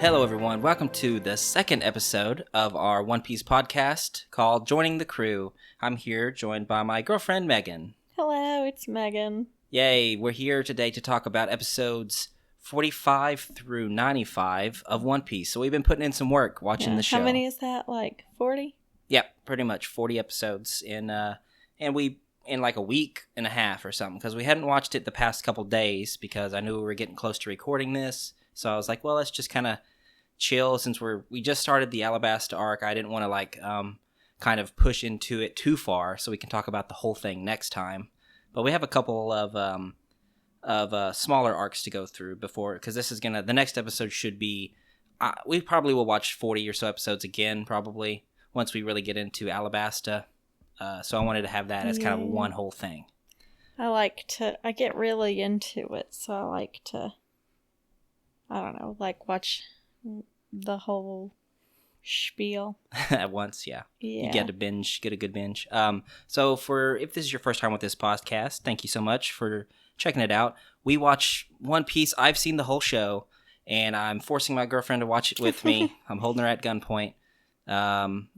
Hello, everyone. Welcome to the second episode of our One Piece podcast called Joining the Crew. I'm here joined by my girlfriend, Megan. Hello, it's Megan. Yay, we're here today to talk about episodes 45 through 95 of One Piece. So we've been putting in some work watching the show. How many is that? Like 40? Yep, pretty much 40 episodes in like a week and a half or something, because we hadn't watched it the past couple days because I knew we were getting close to recording this. So I was like, well, let's just kind of chill since we just started the Alabasta arc. I didn't want to kind of push into it too far, so we can talk about the whole thing next time. But we have a couple of smaller arcs to go through before, because the next episode should be, we probably will watch 40 or so episodes again, probably once we really get into Alabasta. So I wanted to have that as kind of one whole thing. I get really into it, so I like to, watch the whole spiel at once. Yeah. You get a good binge. So if this is your first time with this podcast, thank you so much for checking it out. We watch One Piece. I've seen the whole show, and I'm forcing my girlfriend to watch it with me. I'm holding her at gunpoint. No,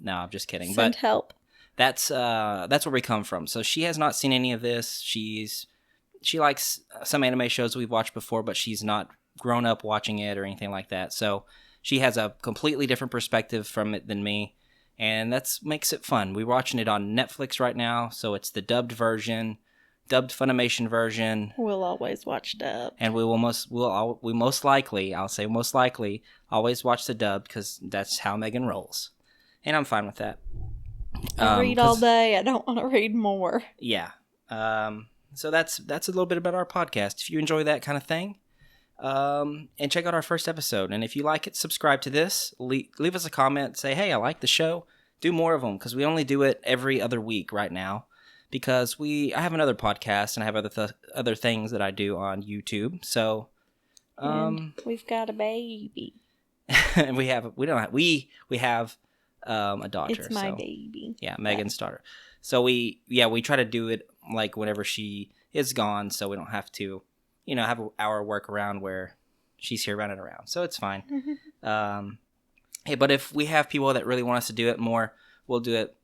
I'm just kidding. Send help. That's where we come from. So she has not seen any of this. She likes some anime shows we've watched before, but she's not grown up watching it or anything like that. So she has a completely different perspective from it than me, and that makes it fun. We're watching it on Netflix right now, so it's the dubbed Funimation version. We'll always watch dub, and we most likely always watch the dub, because that's how Megan rolls, and I'm fine with that. I read all day. I don't want to read more. Yeah. So that's a little bit about our podcast. If you enjoy that kind of thing, and check out our first episode. And if you like it, subscribe to this. Leave us a comment. Say, hey, I like the show. Do more of them, because we only do it every other week right now. Because I have another podcast, and I have other things that I do on YouTube. So, and we've got a baby. And we have a daughter. It's my baby. Yeah, Megan's daughter. So we try to do it like whenever she is gone, so we don't have to, have our workaround where she's here running around. So it's fine. Hey, but if we have people that really want us to do it more, we'll do it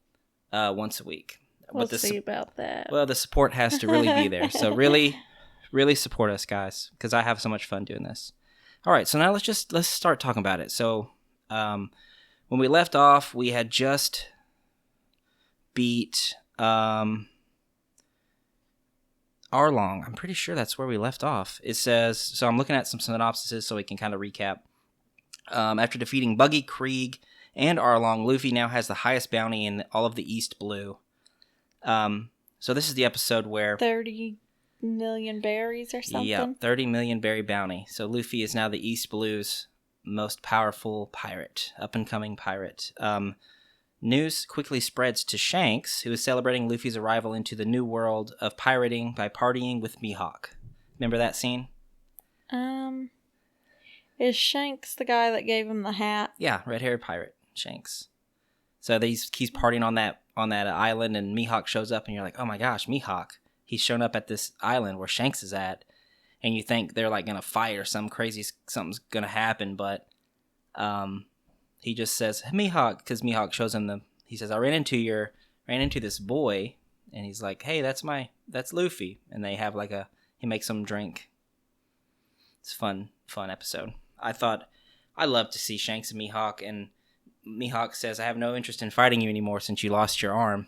once a week. We'll see about that. Well, the support has to really be there. So really, really support us, guys, because I have so much fun doing this. All right, so now let's start talking about it. So when we left off, we had just beat Arlong. I'm pretty sure that's where we left off. It says, so I'm looking at some synopsises so we can kind of recap. After defeating Buggy, Krieg, and Arlong, Luffy now has the highest bounty in all of the East Blue. So this is the episode where 30 million berries or something? Yeah, 30 million berry bounty. So Luffy is now the East Blue's most powerful pirate, up-and-coming pirate. News quickly spreads to Shanks, who is celebrating Luffy's arrival into the new world of pirating by partying with Mihawk. Remember that scene? Is Shanks the guy that gave him the hat? Yeah, red-haired pirate, Shanks. So he's partying on that island, and Mihawk shows up, and you're like, oh my gosh, Mihawk. He's shown up at this island where Shanks is at, and you think they're like gonna fight or something's gonna happen, but he just says, Mihawk, because Mihawk shows him he says, I ran into this boy, and he's like, hey, that's Luffy, and they have he makes him drink. It's a fun episode. I love to see Shanks and Mihawk, and Mihawk says, I have no interest in fighting you anymore since you lost your arm.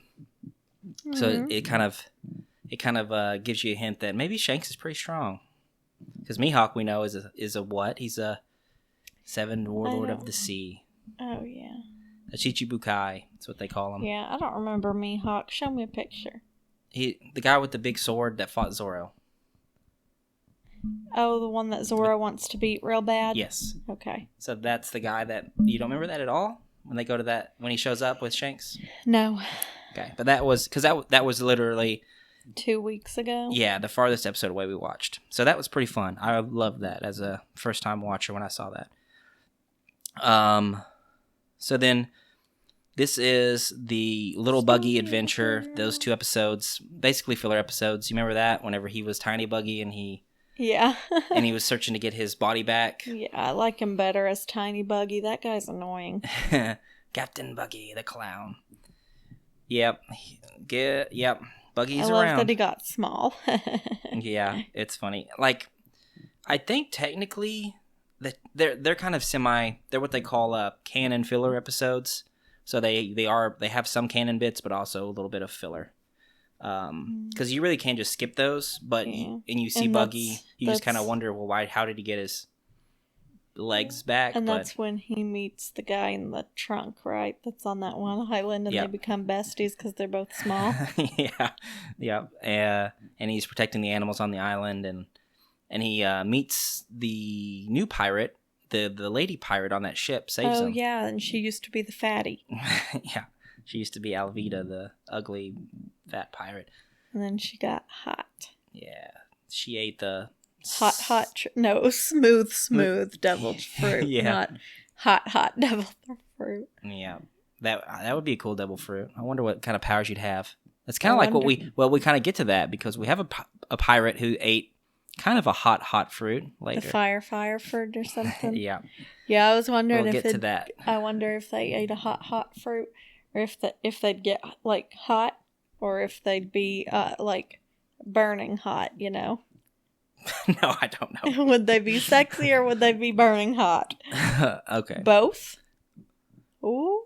Mm-hmm. So it kind of gives you a hint that maybe Shanks is pretty strong. Because Mihawk, we know, is a what? He's a 7 warlord of the sea. Oh, yeah. A Chichibukai. That's what they call him. Yeah, I don't remember Mihawk. Show me a picture. The guy with the big sword that fought Zoro. Oh, the one that Zoro wants to beat real bad? Yes. Okay. So that's the guy that... You don't remember that at all? When they go to that... When he shows up with Shanks? No. Okay. But that was... Because that was literally... 2 weeks ago? Yeah, the farthest episode away we watched. So that was pretty fun. I loved that as a first-time watcher when I saw that. So then... This is the Little Buggy adventure. Those 2 episodes, basically filler episodes. You remember that? Whenever he was Tiny Buggy and he Yeah. and he was searching to get his body back. Yeah, I like him better as Tiny Buggy. That guy's annoying. Captain Buggy the clown. Yep. Yep. Buggy's I love around. that he got small. Yeah, it's funny. Like, I think technically that they're kind of they're what they call canon filler episodes. So they have some canon bits, but also a little bit of filler. Because you really can't just skip those. But Yeah. and you see And Buggy, you just kind of that's- wonder, well, how did he get his legs back? And But that's when he meets the guy in the trunk, right? That's on that one island, and Yep. they become besties because they're both small. yeah. And he's protecting the animals on the island, and he meets the new pirate, the lady pirate on that ship, saves him. Yeah, and she used to be the fatty. Yeah, she used to be Alvida, the ugly fat pirate. And then she got hot. Yeah, she ate the smooth deviled fruit. Yeah. Not hot deviled fruit. Yeah, that would be a cool devil fruit. I wonder what kind of powers you'd have. That's kind of I like wonder. we kind of get to that because we have a pirate who ate kind of a hot fruit later. The fire fruit or something. Yeah, Yeah, I was wondering we'll if get to that. I wonder if they ate a hot fruit, or if they'd get like hot, or if they'd be like burning hot. You know, No, I don't know. would they be sexy or would they be burning hot? Okay. Both. Ooh,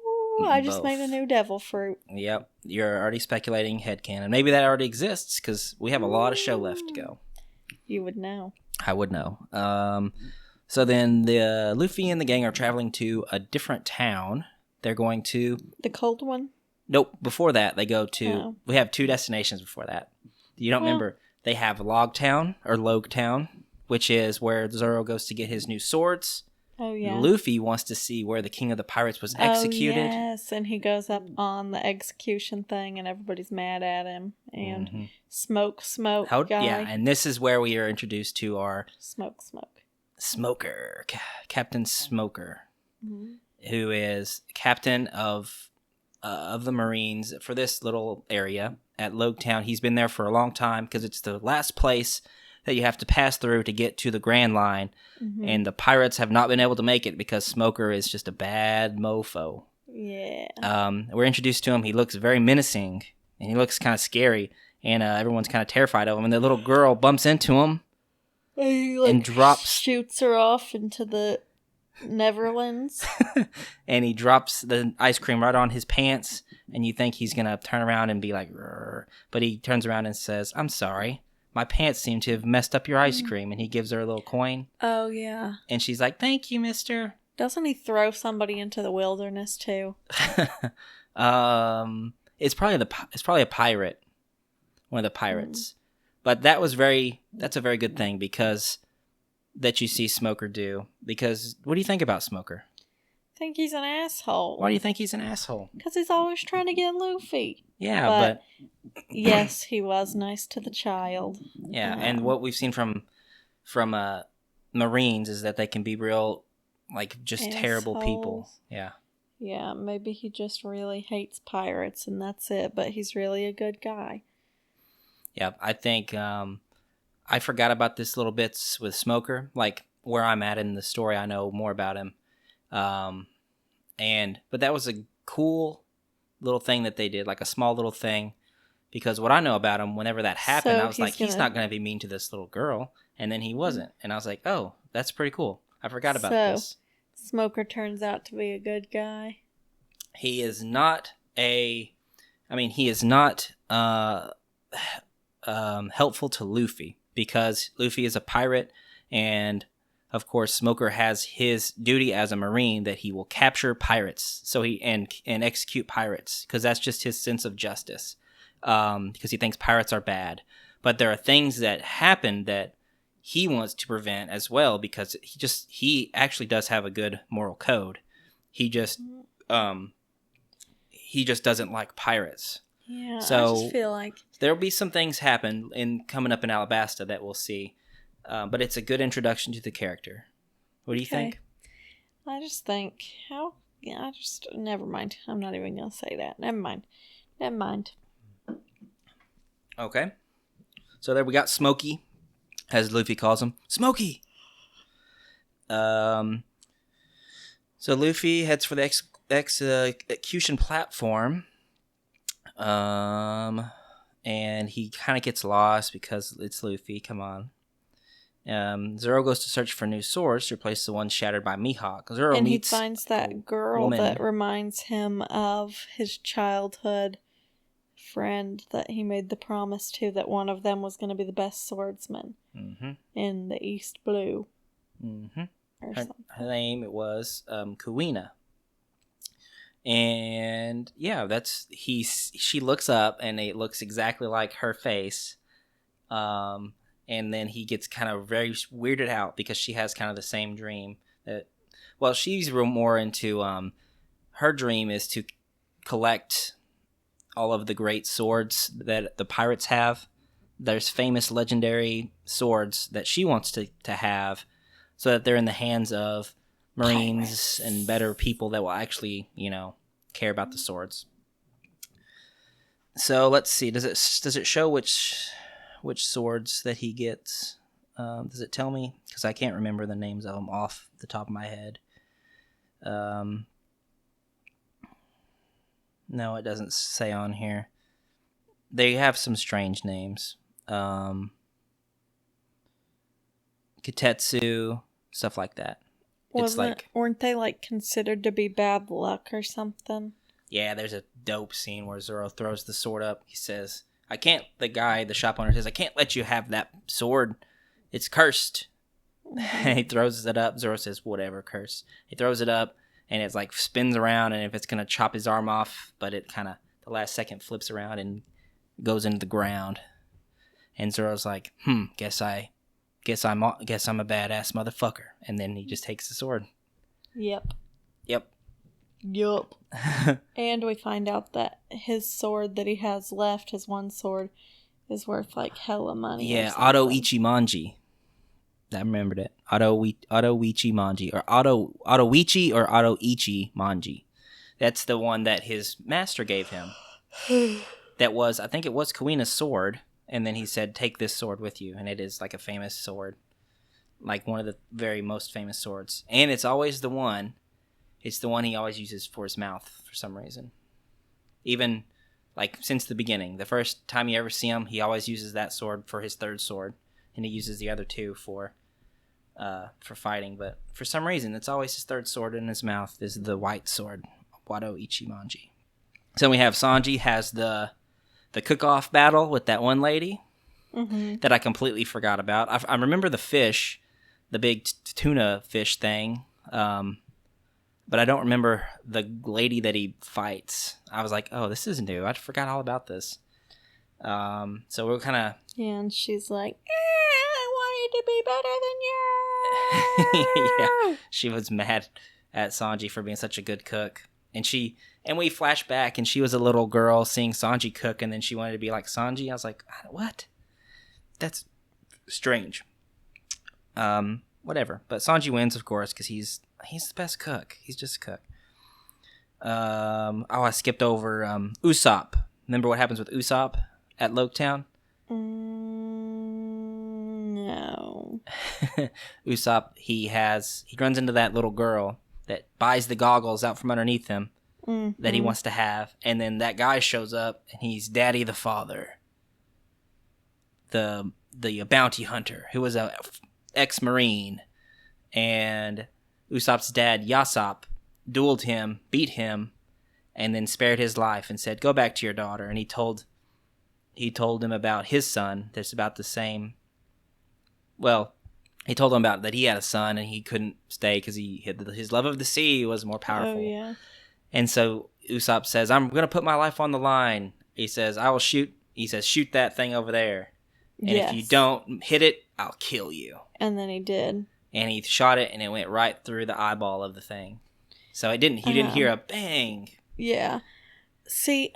I just Both. made a new devil fruit. Yep, you're already speculating headcanon. Maybe that already exists because we have a lot of show left to go. You would know. I would know. So then the Luffy and the gang are traveling to a different town. They're going to... The cold one? Nope, before that they go to... Oh. We have 2 destinations before that. You don't remember. They have Log Town, which is where Zoro goes to get his new swords. Oh, yeah. Luffy wants to see where the King of the Pirates was executed. Oh, yes, and he goes up on the execution thing and everybody's mad at him. And Mhm. Smoke guy. Yeah, and this is where we are introduced to our Smoke. Smoker, Captain Smoker, Mhm. who is captain of the Marines for this little area at Log Town. He's been there for a long time because it's the last place that you have to pass through to get to the Grand Line, Mhm. and the pirates have not been able to make it because Smoker is just a bad mofo. Yeah. We're introduced to him. He looks very menacing, and he looks kind of scary, and everyone's kind of terrified of him. And the little girl bumps into him. He, and drops- shoots her off into the Neverlands. And he drops the ice cream right on his pants, and you think he's gonna turn around and be like, "Rrr," but he turns around and says, "I'm sorry, my pants seem to have messed up your ice cream," and he gives her a little coin, Oh, yeah. and she's like, "Thank you, mister." Doesn't he throw somebody into the wilderness, too? It's probably a pirate, one of the pirates, but that's a very good thing because that you see Smoker do. Because what do you think about Smoker? I think he's an asshole. Why do you think he's an asshole? Because he's always trying to get Luffy. Yeah, But- Yes, he was nice to the child. yeah, and what we've seen from Marines is that they can be real, like, just terrible people. Assholes. Yeah. Yeah, maybe he just really hates pirates and that's it, but he's really a good guy. Yeah, I think I forgot about this little bits with Smoker, like where I'm at in the story. I know more about him, but that was a cool little thing that they did, like a small little thing, because what I know about him, whenever that happened, So I was like, he's gonna- not going to be mean to this little girl, and then he wasn't, and I was like, oh, that's pretty cool. I forgot about So- this. Smoker turns out to be a good guy. He is not helpful to Luffy because Luffy is a pirate, and of course Smoker has his duty as a Marine that he will capture pirates, so and execute pirates because that's just his sense of justice, because he thinks pirates are bad. But there are things that happen that he wants to prevent as well because he actually does have a good moral code. He just doesn't like pirates. Yeah, I So- just feel like There'll be some things happen coming up in Alabasta that we'll see, but it's a good introduction to the character. What do you think? I just think never mind. I'm not even gonna say that. Never mind. Okay. So there we got Smokey. as Luffy calls him, Smokey. So Luffy heads for the execution platform. And he kind of gets lost because it's Luffy. Come on. Zoro goes to search for new swords to replace the one shattered by Mihawk. Zoro and meets he finds that girl that reminds him of his childhood friend that he made the promise to, that one of them was going to be the best swordsman in the East Blue. Her name was Kuina. And yeah, she looks up and it looks exactly like her face. And then he gets kind of very weirded out because she has kind of the same dream. She's more into her dream is to collect all of the great swords that the pirates have. There's famous legendary swords that she wants to have so that they're in the hands of Marines and better people that will actually, care about the swords. So let's see. Does it show which swords that he gets? Does it tell me? Because I can't remember the names of them off the top of my head. No, it doesn't say on here. They have some strange names. Kitetsu, stuff like that. Weren't they like considered to be bad luck or something? Yeah, there's a dope scene where Zoro throws the sword up. He says, the shop owner says, I can't let you have that sword. It's cursed. And he throws it up. Zoro says, whatever, curse. He throws it up, and it's like spins around, and if it's going to chop his arm off, but it kind of, the last second flips around and goes into the ground. And Zoro's like, guess I'm a badass motherfucker. And then he just takes the sword. Yep. And we find out that his sword that he has left, his one sword, is worth like hella money. Yeah, Auto Ichimonji. I remembered it. Auto Ichimonji. Or Auto Ichimonji. That's the one that his master gave him. I think it was Kuina's sword. And then he said, take this sword with you. And it is like a famous sword. Like one of the very most famous swords. And it's always the one. It's the one he always uses for his mouth for some reason. Even like since the beginning. The first time you ever see him, he always uses that sword for his third sword. And he uses the other two for fighting. But for some reason, it's always his third sword in his mouth is the white sword. Wado Ichimonji. So we have Sanji has the cook-off battle with that one lady that I completely forgot about. I remember the fish, the big tuna fish thing, but I don't remember the lady that he fights. I was like, oh, this is new. I forgot all about this. So we're kind of... Yeah, and she's like, I want you to be better than you. Yeah, she was mad at Sanji for being such a good cook. And we flash back, and she was a little girl seeing Sanji cook, and then she wanted to be like Sanji. I was like, what? That's strange. Whatever. But Sanji wins, of course, because he's the best cook. He's just a cook. I skipped over Usopp. Remember what happens with Usopp at Loketown? No. Usopp, he runs into that little girl that buys the goggles out from underneath him that he wants to have. And then that guy shows up, and he's Daddy the Father. The bounty hunter, who was a ex-Marine. And Usopp's dad, Yasopp, dueled him, beat him, and then spared his life and said, go back to your daughter. And he told him about his son that's about the same. Well, he told him about that he had a son and he couldn't stay because his love of the sea was more powerful. Oh, yeah. And so Usopp says, I'm going to put my life on the line. He says, I will shoot. He says, shoot that thing over there. And if you don't hit it, I'll kill you. And then he did. And he shot it, and it went right through the eyeball of the thing. So he didn't hear a bang. Yeah. See,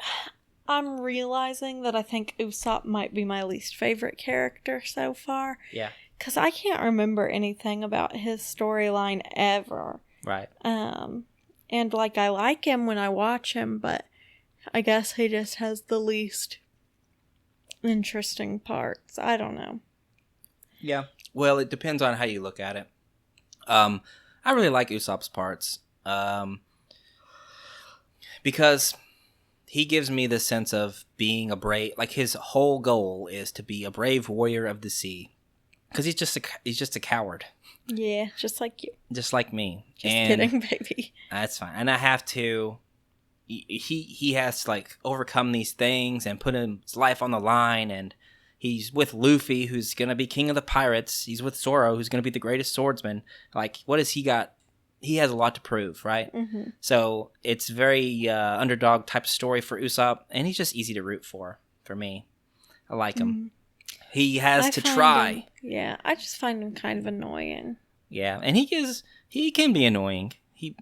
I'm realizing that I think Usopp might be my least favorite character so far. Yeah. Because I can't remember anything about his storyline ever. Right. And like I like him when I watch him, but I guess he just has the least interesting parts. I don't know. Yeah. Well, it depends on how you look at it. I really like Usopp's parts because he gives me the sense of being a brave. Like his whole goal is to be a brave warrior of the sea, because he's just a coward. Yeah, just like you. Just like me. Just kidding, baby. That's fine. And I have to. He has to like overcome these things and put his life on the line, and he's with Luffy, who's gonna be king of the pirates. He's with Zoro, who's gonna be the greatest swordsman. Like, what has he got? He has a lot to prove, right? Mm-hmm. So it's very underdog type of story for Usopp, and he's just easy to root for me. I like him. Mm-hmm. He has to try. Him, yeah, I just find him kind of annoying. Yeah, and he can be annoying. It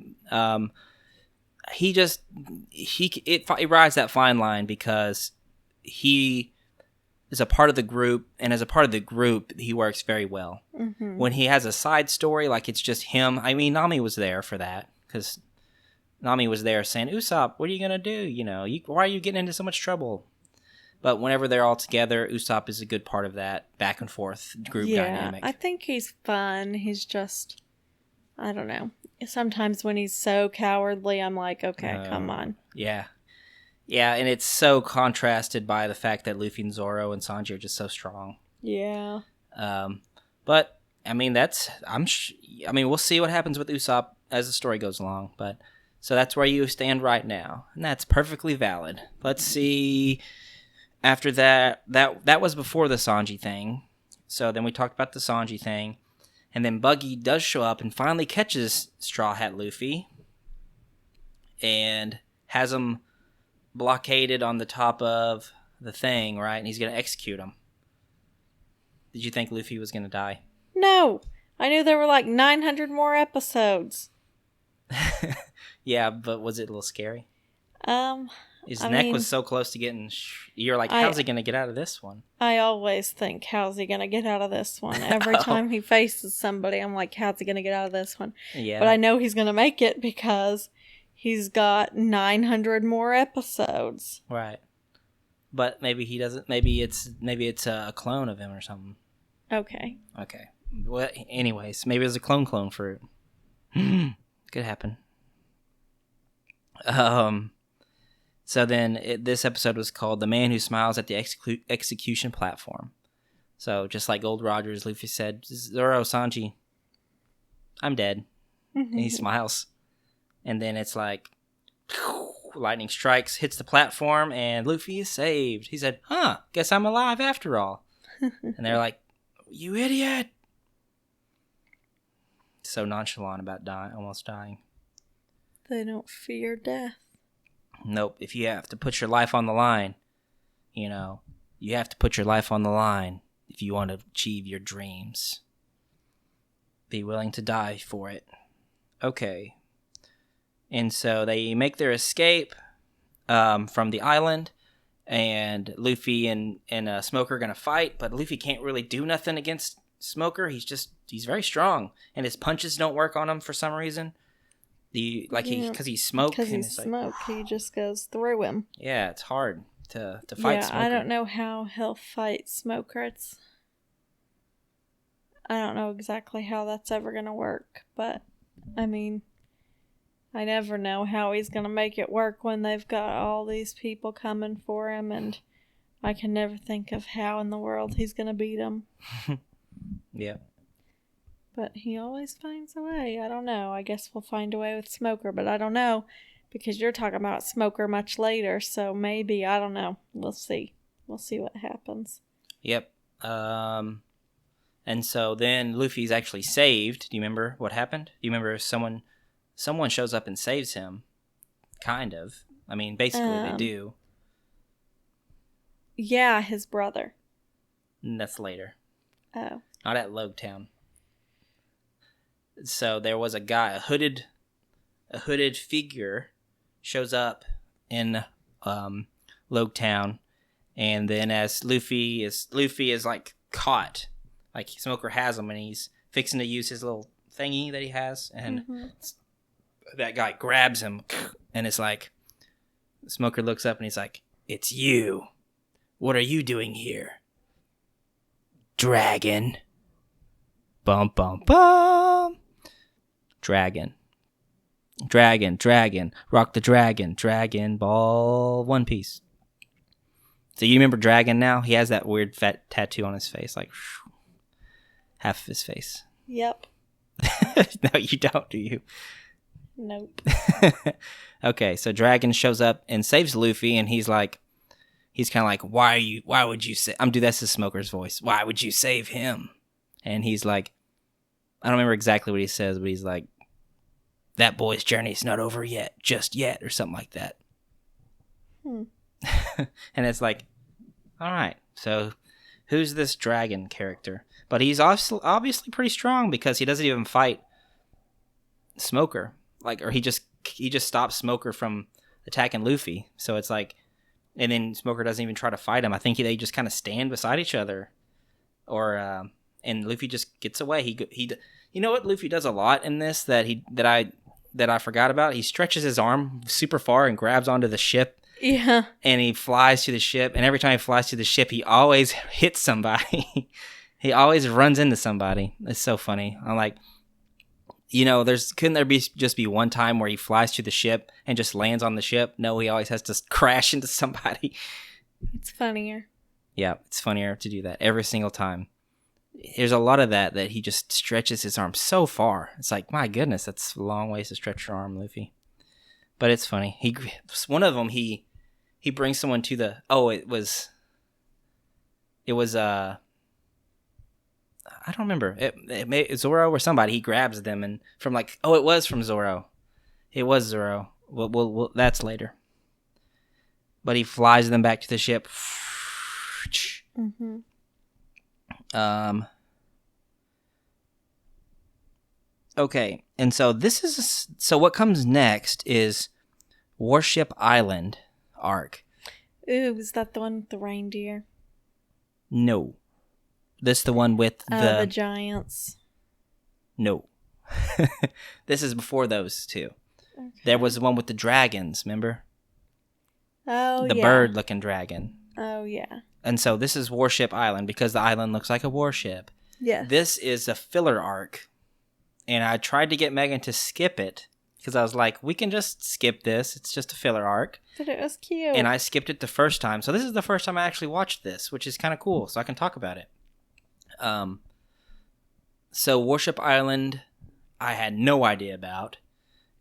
rides that fine line because he is a part of the group, and as a part of the group, he works very well. Mm-hmm. When he has a side story, like it's just him. I mean, Nami was there for that, because Nami was there saying, Usopp, what are you going to do? You know, why are you getting into so much trouble? But whenever they're all together, Usopp is a good part of that back and forth group dynamic. I think he's fun. He's just, I don't know. Sometimes when he's so cowardly, I'm like, okay, come on. Yeah. Yeah, and it's so contrasted by the fact that Luffy and Zoro and Sanji are just so strong. Yeah. But I mean, we'll see what happens with Usopp as the story goes along. But so that's where you stand right now, and that's perfectly valid. Let's see. After that was before the Sanji thing. So then we talked about the Sanji thing, and then Buggy does show up and finally catches Straw Hat Luffy, and has him blockaded on the top of the thing, right? And he's going to execute him. Did you think Luffy was going to die? No. I knew there were like 900 more episodes. Yeah, but was it a little scary? His I neck mean, was so close to getting... You're like, how's he going to get out of this one? I always think, how's he going to get out of this one? Every time he faces somebody, I'm like, how's he going to get out of this one? Yeah. But I know he's going to make it because he's got 900 more episodes. Right. But maybe he doesn't... Maybe it's a clone of him or something. Okay. Well, anyways, maybe it's a clone fruit. Could happen. So then this episode was called The Man Who Smiles at the Execution Platform. So just like Gold Rogers, Luffy said, Zoro, Sanji, I'm dead. And he smiles. And then it's like, lightning strikes, hits the platform, and Luffy is saved. He said, guess I'm alive after all. And they're like, you idiot. So nonchalant about almost dying. They don't fear death. Nope. If you have to put your life on the line, you have to put your life on the line if you want to achieve your dreams. Be willing to die for it. Okay. And so they make their escape from the island, and Luffy and Smoker are going to fight, but Luffy can't really do nothing against Smoker. He's very strong, and his punches don't work on him for some reason. Because he's smoke. Because he's smoke, he just goes through him. Yeah, it's hard to fight Smoker. I don't know how he'll fight Smoker. I don't know exactly how that's ever going to work, but, I mean, I never know how he's going to make it work when they've got all these people coming for him, and I can never think of how in the world he's going to beat them. Yeah. But he always finds a way. I don't know. I guess we'll find a way with Smoker, but I don't know because you're talking about Smoker much later, so maybe, I don't know. We'll see. We'll see what happens. Yep. And so then Luffy's actually saved. Do you remember what happened? Do you remember someone shows up and saves him? Kind of. I mean, basically they do. Yeah, his brother. And that's later. Oh. Not at Logtown. So there was a guy, a hooded figure shows up in Logtown, and then as Luffy is like caught, like Smoker has him, and he's fixing to use his little thingy that he has, and that guy grabs him, and it's like Smoker looks up and he's like, "It's you. What are you doing here, dragon?" Bum, bum, bum. Dragon. Rock the dragon. Dragon Ball One Piece. So you remember Dragon now? He has that weird fat tattoo on his face, like half of his face. Yep. No, you don't, do you? Nope. Okay, so Dragon shows up and saves Luffy, and he's kind of like, why would you say, that's his Smoker's voice. Why would you save him? And he's like, I don't remember exactly what he says, but he's like, that boy's journey's not over yet, just yet, or something like that. And it's like, all right, so who's this Dragon character? But he's obviously pretty strong because he doesn't even fight Smoker. Or he just stops Smoker from attacking Luffy. So it's like, and then Smoker doesn't even try to fight him. I think they just kind of stand beside each other, and Luffy just gets away. He you know what Luffy does a lot in this that I forgot about? He stretches his arm super far and grabs onto the ship. Yeah. And he flies to the ship, and every time he flies to the ship, he always hits somebody. He always runs into somebody. It's so funny. I'm like, couldn't there just be one time where he flies to the ship and just lands on the ship? No, he always has to crash into somebody. It's funnier. Yeah, it's funnier to do that every single time. There's a lot of that he just stretches his arm so far. It's like, my goodness, that's a long ways to stretch your arm, Luffy. But it's funny. One of them, he brings someone to the... Oh, it was I don't remember. It's Zoro or somebody. He grabs them and from it was from Zoro. It was Zoro. Well, that's later. But he flies them back to the ship. Mm-hmm. Okay, and so what comes next is Warship Island arc. Ooh, was that the one with the reindeer? No. This the one with the giants. No. This is before those two. Okay. There was the one with the dragons, remember? Oh, the bird-looking dragon. Oh, yeah. And so this is Warship Island because the island looks like a warship. Yes. This is a filler arc. And I tried to get Megan to skip it because I was like, we can just skip this. It's just a filler arc. But it was cute. And I skipped it the first time. So this is the first time I actually watched this, which is kind of cool. So I can talk about it. So Warship Island, I had no idea about.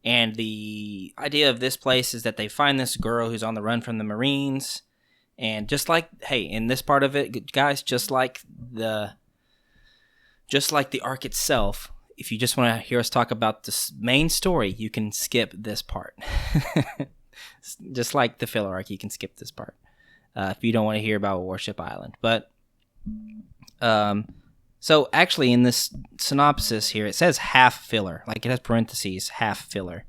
And the idea of this place is that they find this girl who's on the run from the Marines. And just like, hey, in this part of it, guys, just like the arc itself, if you just want to hear us talk about the main story, you can skip this part. Just like the filler arc, you can skip this part if you don't want to hear about Warship Island. But so actually in this synopsis here, it says half filler. Like it has parentheses, half filler.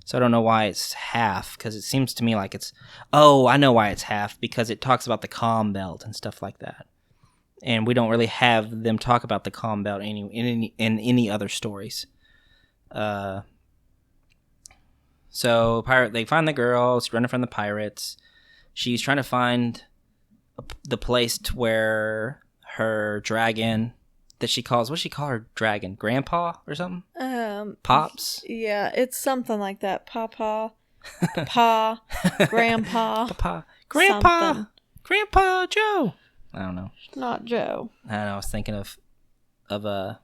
So I don't know why it's half, because it seems to me like it's... Oh, I know why it's half, because it talks about the Calm Belt and stuff like that. And we don't really have them talk about the Calm Belt in any other stories. So they find the girl. She's running from the pirates. She's trying to find the place to where her dragon that she calls... What does she call her dragon? Grandpa or something? Pops? Yeah, it's something like that. Papa, Pa, Grandpa. Papa. Grandpa! Something. Grandpa Joe! I don't know. Not Joe. I don't know. I was thinking of Willy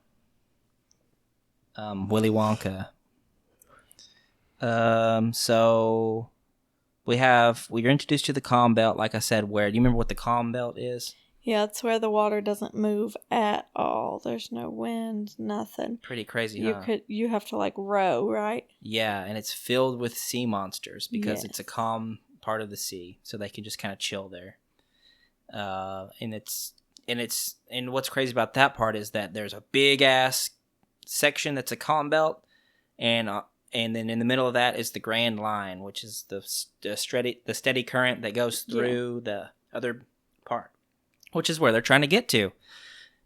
Wonka. So we're introduced to the Calm Belt, like I said. Where do you remember what the Calm Belt is? Yeah, it's where the water doesn't move at all. There's no wind, nothing. Pretty crazy, huh? You have to like row, right? Yeah, and it's filled with sea monsters because it's a calm part of the sea, so they can just kind of chill there. And what's crazy about that part is that there's a big ass section that's a calm belt, and then in the middle of that is the Grand Line, which is the steady current that goes through the other part, which is where they're trying to get to.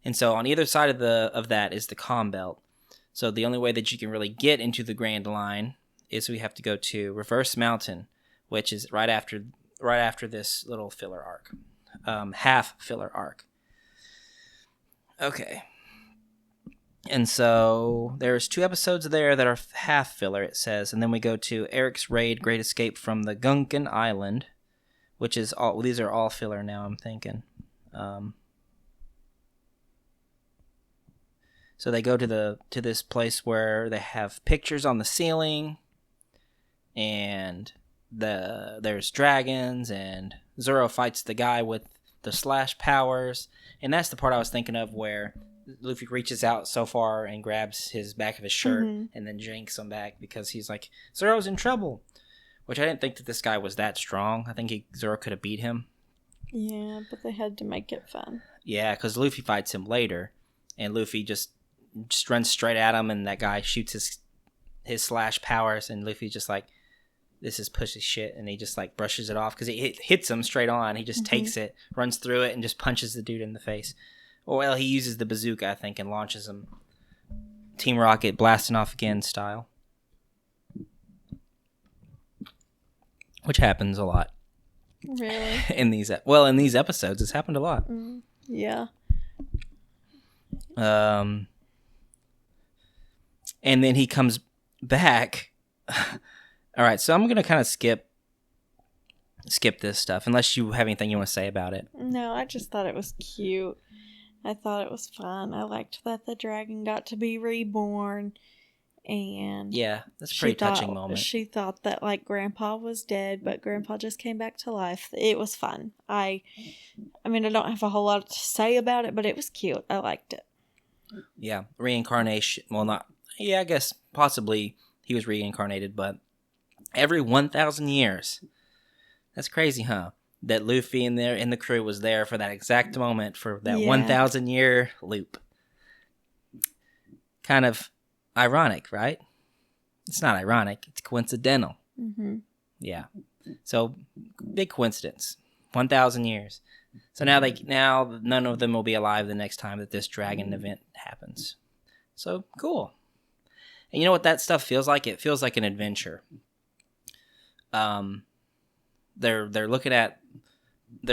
And so on either side of that is the Calm Belt. So the only way that you can really get into the Grand Line is we have to go to Reverse Mountain, which is right after this little filler arc. Half filler arc. Okay. And so there's 2 episodes there that are half filler, it says. And then we go to Eric's Raid, Great Escape from the Gungan Island, which is all, these are all filler now, I'm thinking. So they go to this place where they have pictures on the ceiling, and there's dragons, and Zoro fights the guy with the slash powers. And that's the part I was thinking of where Luffy reaches out so far and grabs his back of his shirt and then janks him back because he's like, Zoro's in trouble. Which I didn't think that this guy was that strong. I think Zoro could have beat him. Yeah, but they had to make it fun. Yeah, because Luffy fights him later, and Luffy just runs straight at him, and that guy shoots his slash powers, and Luffy's just like, this is pushy shit, and he just like brushes it off because it hits him straight on. He just takes it, runs through it, and just punches the dude in the face. Or well, he uses the bazooka, I think, and launches him. Team Rocket blasting off again style. Which happens a lot. Really? in these episodes, it's happened a lot. Yeah. And then he comes back. All right, so I'm gonna kind of skip this stuff unless you have anything you want to say about it. No, I just thought it was cute. I thought it was fun. I liked that the dragon got to be reborn, and yeah, that's a pretty touching moment. She thought that like Grandpa was dead, but Grandpa just came back to life. It was fun. I mean, I don't have a whole lot to say about it, but it was cute. I liked it. Yeah, reincarnation. Well, not. Yeah, I guess possibly he was reincarnated, but every 1,000 years. That's crazy, huh? That Luffy and the crew was there for that exact moment for that 1,000 year loop. Kind of ironic, right? It's not ironic. It's coincidental. Mm-hmm. Yeah. So big coincidence. 1,000 years. So now none of them will be alive the next time that this dragon event happens. So cool. And you know what that stuff feels like? It feels like an adventure. They're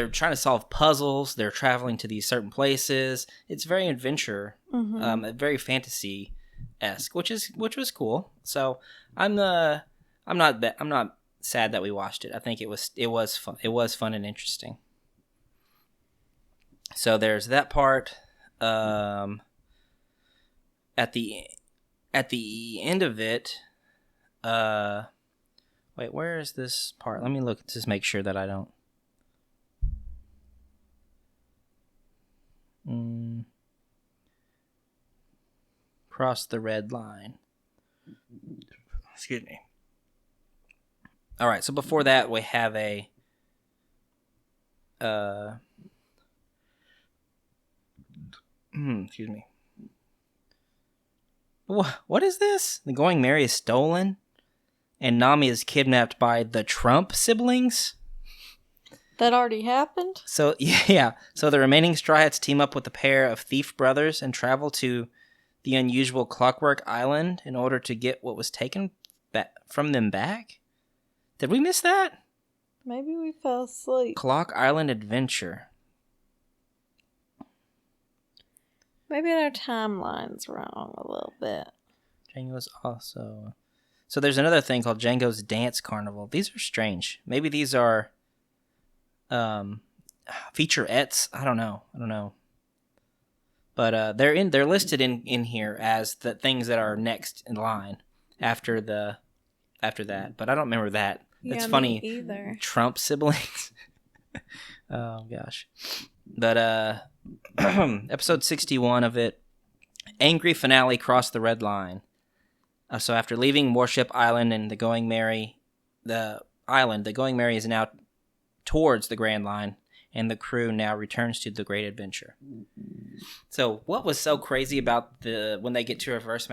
trying to solve puzzles. They're traveling to these certain places. It's very adventure, very fantasy-esque, which was cool. So I'm not sad that we watched it. I think it was fun. It was fun and interesting. So there's that part. At the end of it, wait, where is this part? Let me look to make sure that I don't. Cross the red line. Excuse me. All right, so before that, we have a. Excuse me. What is this? The Going Merry is stolen, and Nami is kidnapped by the Trump siblings. That already happened? So yeah. So the remaining Straw Hats team up with a pair of thief brothers and travel to the unusual Clockwork Island in order to get what was taken from them back. Did we miss that? Maybe we fell asleep. Clock Island Adventure. Maybe our timeline's wrong a little bit. Django's also... So there's another thing called Django's Dance Carnival. These are strange. Maybe these are featurettes. I don't know. But they're listed in here as the things that are next in line after that. But I don't remember that. It's funny. Either. Trump siblings. Oh gosh. But episode 61 of it, angry finale crossed the red line. So after leaving Warship Island and the Going Merry is now towards the Grand Line, and the crew now returns to the Great Adventure. So what was so crazy about when they get to Reverse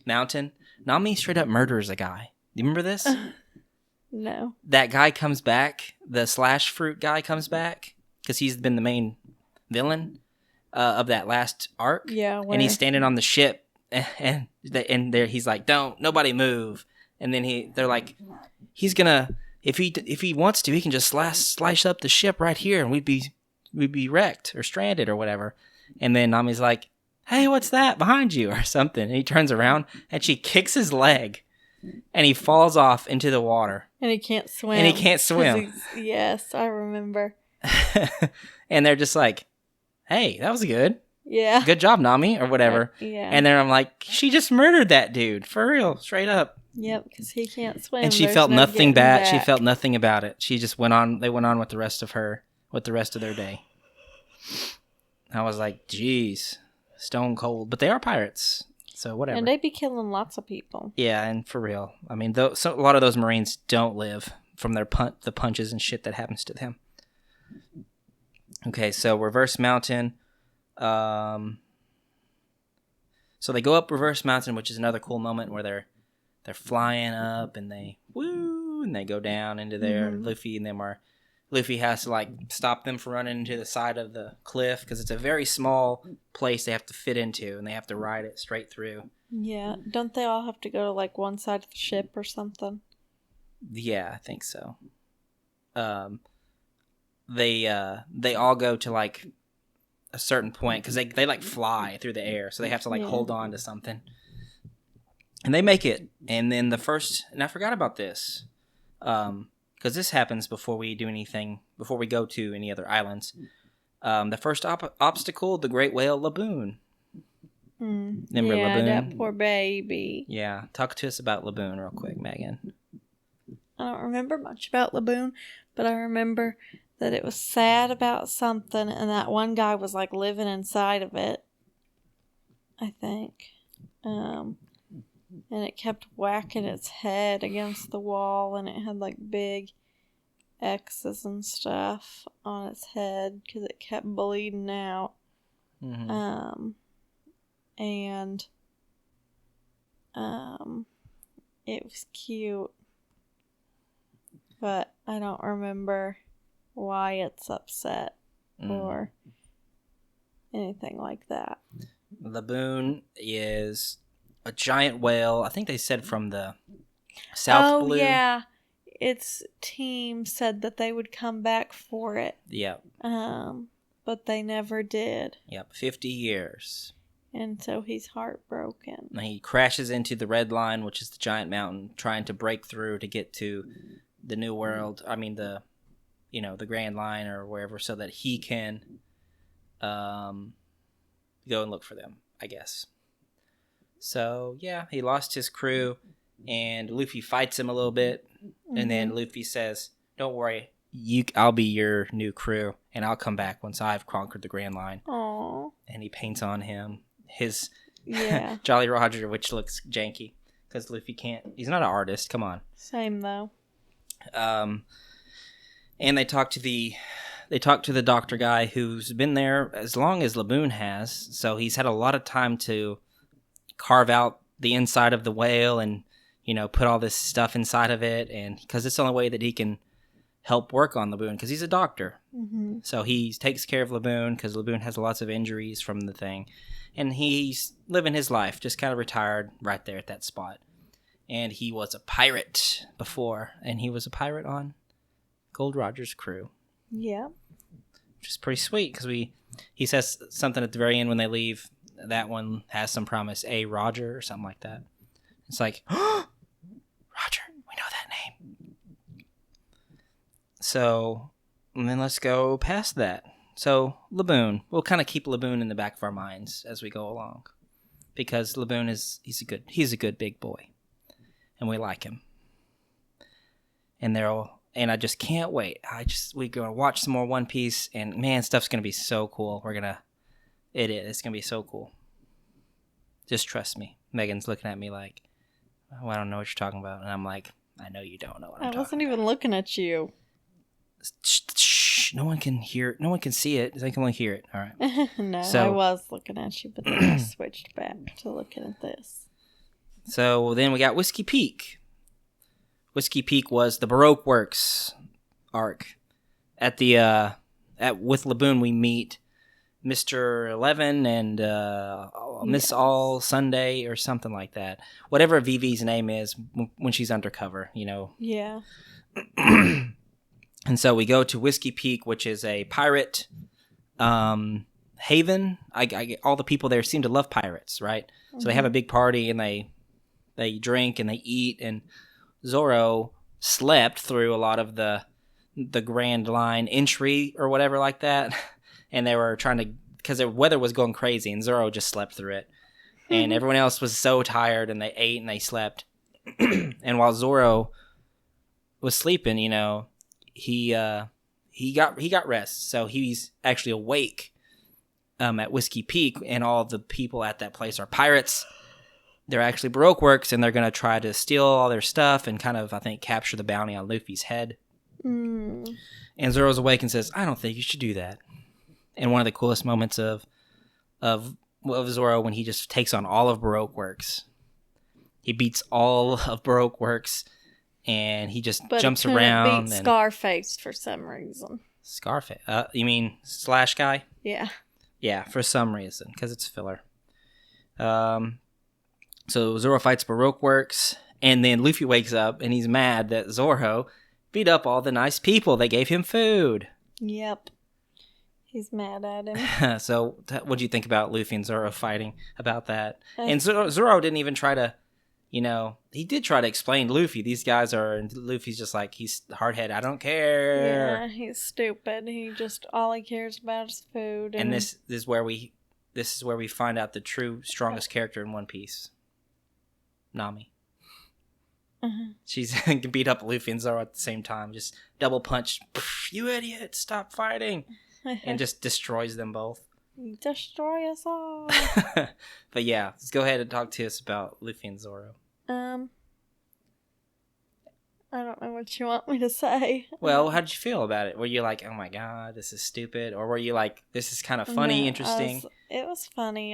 Mountain, Nami straight up murders a guy. Do you remember this? No. That guy comes back. The Slash Fruit guy comes back because he's been the main villain of that last arc. Yeah. And he's standing on the ship, and there he's like, "Don't nobody move." And then they're like, he's gonna if he wants to, he can just slice up the ship right here, and we'd be wrecked or stranded or whatever. And then Nami's like, hey, what's that behind you or something? And he turns around and she kicks his leg and he falls off into the water. And he can't swim. Yes, I remember. And they're just like, hey, that was good. Yeah. Good job, Nami, or whatever. Yeah. And then I'm like, she just murdered that dude. For real. Straight up. Yep, because he can't swim. And she felt nothing bad. She felt nothing about it. She just went on. They went on with the rest of their day. I was like, geez, stone cold. But they are pirates. So whatever. And they be killing lots of people. Yeah, and for real. I mean, a lot of those Marines don't live from the punches and shit that happens to them. Okay, so Reverse Mountain. So they go up Reverse Mountain, which is another cool moment where they're flying up and they go down into there. Mm-hmm. Luffy has to like stop them from running into the side of the cliff because it's a very small place they have to fit into and they have to ride it straight through. Yeah, don't they all have to go to like one side of the ship or something? Yeah, I think so. They all go to like a certain point because they like fly through the air, so they have to like hold on to something, and they make it. And then and I forgot about this, because this happens before we do anything, before we go to any other islands. The first obstacle, the great whale Laboon. Remember Laboon? That poor baby. Yeah, talk to us about Laboon real quick, Megan. I don't remember much about Laboon, but I remember that it was sad about something, and that one guy was like living inside of it, I think. And it kept whacking its head against the wall, and it had like big X's and stuff on its head because it kept bleeding out. Mm-hmm. It was cute, but I don't remember why it's upset or anything like that. Laboon is a giant whale. I think they said from the South Blue. Oh, yeah. Its team said that they would come back for it. Yep. But they never did. Yep, 50 years. And so he's heartbroken. And he crashes into the Red Line, which is the giant mountain, trying to break through to get to the New World. I mean, the Grand Line or wherever, so that he can go and look for them, I guess. So, yeah, he lost his crew, and Luffy fights him a little bit, and then Luffy says, don't worry, I'll be your new crew, and I'll come back once I've conquered the Grand Line. Aww. And he paints on him his Yeah. Jolly Roger, which looks janky because Luffy can't. He's not an artist. Come on. Same though. And they talk to the doctor guy who's been there as long as Laboon has, so he's had a lot of time to carve out the inside of the whale and, you know, put all this stuff inside of it, and because it's the only way that he can help work on Laboon, because he's a doctor. Mm-hmm. So he takes care of Laboon because Laboon has lots of injuries from the thing, and he's living his life, just kind of retired right there at that spot. And he was a pirate before, and he was a pirate on Gold Roger's crew. Yeah. Which is pretty sweet because he says something at the very end when they leave. That one has some promise, A. Roger or something like that. It's like, oh, Roger, we know that name. So, and then let's go past that. So, Laboon. We'll kind of keep Laboon in the back of our minds as we go along. Because Laboon he's a good big boy. And we like him. And I just can't wait. We're gonna watch some more One Piece, and man, stuff's gonna be so cool. It's gonna be so cool. Just trust me. Megan's looking at me like, oh, I don't know what you're talking about, and I'm like, I know you don't know what I'm talking about. I wasn't even looking at you. Shh, no one can hear. No one can see it. They can only hear it. All right. No, I was looking at you, but then I switched back to looking at this. So then we got Whiskey Peak. Whiskey Peak was the Baroque Works arc. With Laboon, we meet Mr. 11 and Miss All Sunday or something like that. Whatever Vivi's name is when she's undercover, you know. Yeah. And so we go to Whiskey Peak, which is a pirate Haven, all the people there seem to love pirates, right? Mm-hmm. So they have a big party and they drink and they eat, and Zoro slept through a lot of the Grand Line entry or whatever like that, and they were trying to, because the weather was going crazy, and Zoro just slept through it, and everyone else was so tired, and they ate and they slept, and while Zoro was sleeping, he got rest, so he's actually awake at Whiskey Peak, and all the people at that place are pirates. They're actually Baroque Works, and they're going to try to steal all their stuff and kind of, I think, capture the bounty on Luffy's head. And Zoro's awake and says, I don't think you should do that. And one of the coolest moments of Zoro, when he just takes on all of Baroque Works. He beats all of Baroque Works, and he just jumps around. Beat Scarface for some reason. Scarface? You mean Slash Guy? Yeah. Yeah, for some reason, because it's filler. So Zoro fights Baroque Works, and then Luffy wakes up, and he's mad that Zoro beat up all the nice people. They gave him food. Yep. He's mad at him. So what do you think about Luffy and Zoro fighting about that? And Zoro didn't even try to, he did try to explain to Luffy, these guys are, and Luffy's just like, he's hard-headed, I don't care. Yeah, he's stupid. All he cares about is food. And this is where we find out the true strongest character in One Piece. Nami. She's can beat up Luffy and Zoro at the same time. Just double punch. You idiot! Stop fighting! And just destroys them both. Destroy us all. But yeah, let's go ahead and talk to us about Luffy and Zoro. I don't know what you want me to say. Well, how did you feel about it? Were you like, oh my god, this is stupid? Or were you like, this is kind of funny, interesting? It was funny.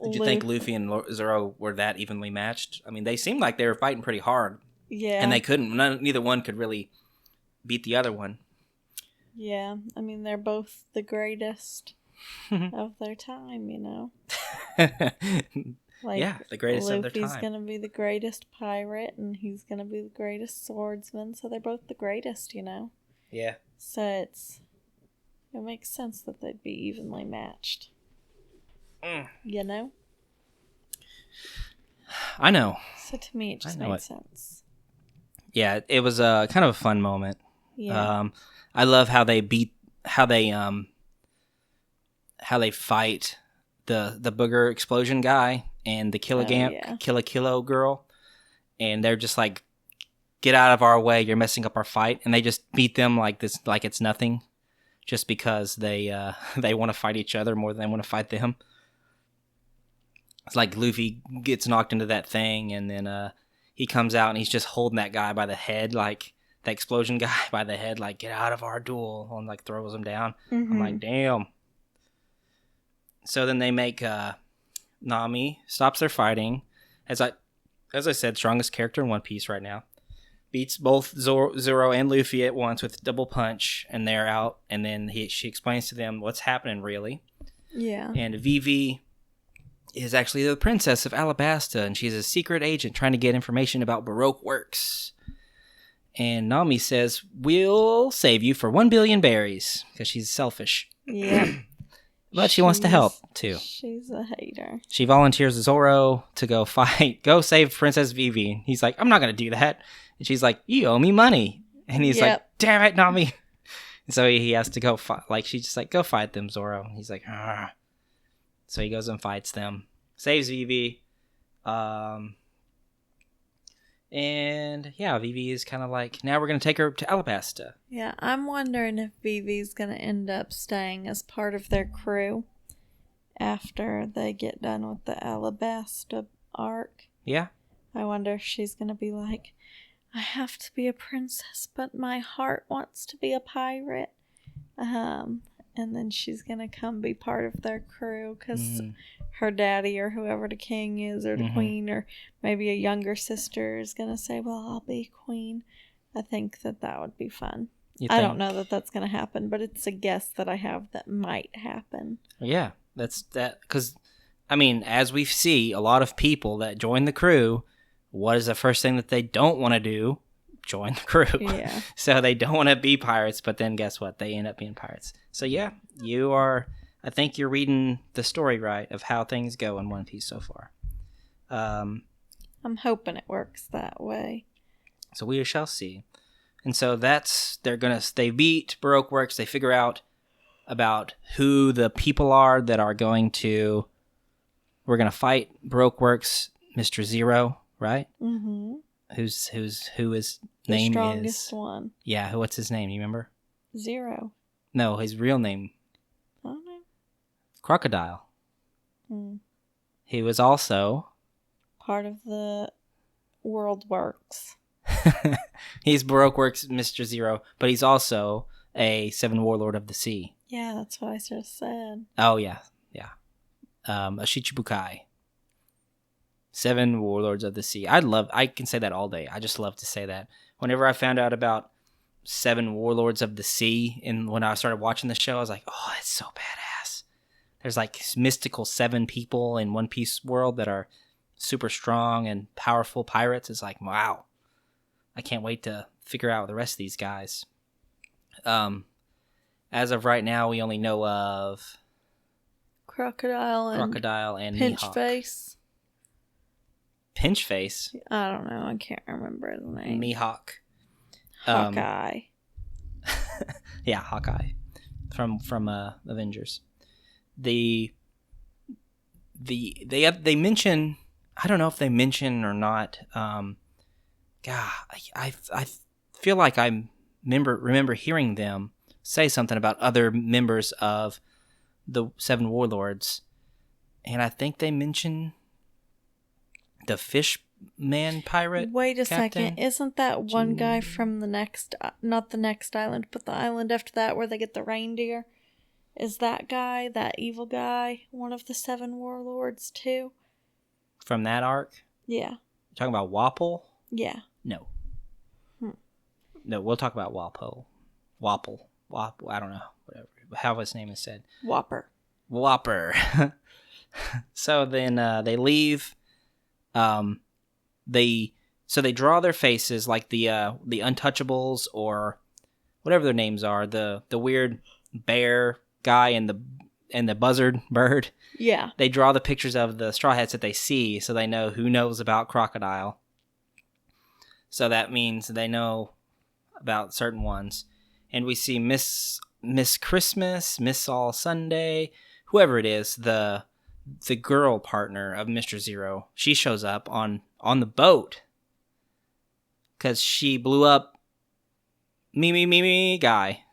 Did you think Luffy and Zoro were that evenly matched? I mean, they seemed like they were fighting pretty hard. Yeah. And they couldn't. Neither one could really beat the other one. Yeah. I mean, they're both the greatest of their time, Yeah, the greatest of their time. Luffy's going to be the greatest pirate, and he's going to be the greatest swordsman. So they're both the greatest, Yeah. So it makes sense that they'd be evenly matched. I know. So to me, it just made sense. Yeah, it was a kind of a fun moment. Yeah. I love how they fight the booger explosion guy and the Kilo girl, and they're just like, get out of our way! You're messing up our fight, and they just beat them like this, like it's nothing, just because they want to fight each other more than they want to fight them. It's like Luffy gets knocked into that thing, and then he comes out and he's just holding that guy by the head, like the explosion guy by the head, like, get out of our duel, and like throws him down. I'm like, damn. So then they make Nami stops their fighting. As I said, strongest character in One Piece right now. Beats both Zoro and Luffy at once with double punch, and they're out. And then she explains to them what's happening, really. Yeah. And Vivi is actually the princess of Alabasta, and she's a secret agent trying to get information about Baroque Works. And Nami says, we'll save you for 1 billion berries, because she's selfish. Yeah. But she wants to help, too. She's a hater. She volunteers Zoro to go go save Princess Vivi. He's like, I'm not going to do that. And she's like, you owe me money. And he's like, damn it, Nami. And so he has to go fight. Like, she's just like, go fight them, Zoro. And he's like, ah. So he goes and fights them. Saves Vivi. And yeah, Vivi is kind of like, now we're going to take her to Alabasta. Yeah, I'm wondering if Vivi's going to end up staying as part of their crew after they get done with the Alabasta arc. Yeah. I wonder if she's going to be like, I have to be a princess, but my heart wants to be a pirate. And then she's going to come be part of their crew because her daddy or whoever the king is or the queen or maybe a younger sister is going to say, well, I'll be queen. I think that would be fun. I don't know that that's going to happen, but it's a guess that I have that might happen. Yeah, that's that. Because, I mean, as we see, a lot of people that join the crew, what is the first thing that they don't want to do? join the crew. Yeah. So they don't want to be pirates, but then guess what? They end up being pirates. So yeah, I think you're reading the story right of how things go in One Piece so far. I'm hoping it works that way. So we shall see. And so they beat Baroque Works. They figure out about who the people are that are we're going to fight Baroque Works, Mr. Zero, right? Mm-hmm. Who his name is? The strongest one. Yeah, what's his name? You remember? Zero. No, his real name. I don't know. Crocodile. Hmm. He was also part of the World Works. He's Baroque Works Mr. Zero, but he's also a Seven Warlord of the Sea. Yeah, that's what I just said. Oh, yeah. A Shichibukai. 7 Warlords of the Sea. I can say that all day. I just love to say that. Whenever I found out about 7 Warlords of the Sea, and when I started watching the show, I was like, oh, that's so badass. There's like mystical 7 people in One Piece world that are super strong and powerful pirates. It's like, wow. I can't wait to figure out the rest of these guys. As of right now, we only know of Crocodile and Pinchface. Pinchface? I don't know. I can't remember the name. Mihawk. Hawkeye. Yeah, Hawkeye from Avengers. They mention, I don't know if they mention or not. God, I feel like I remember hearing them say something about other members of the 7 Warlords, and I think they mention the Fishman pirate. Wait a captain. second, isn't that one guy from the next, not the next island, but the island after that where they get the reindeer? Is that guy, that evil guy, one of the 7 Warlords too? From that arc? Yeah. You're talking about Wapol? Yeah. No. No, we'll talk about Wapol. Wapol, I don't know, whatever, how his name is said. Whopper. So then they leave. They draw their faces like the Untouchables or whatever their names are. The weird bear guy and the buzzard bird. Yeah. They draw the pictures of the Straw Hats that they see, so they know who knows about Crocodile. So that means they know about certain ones. And we see Miss Christmas, Miss All Sunday, whoever it is, the girl partner of Mr. Zero. She shows up on the boat because she blew up me guy.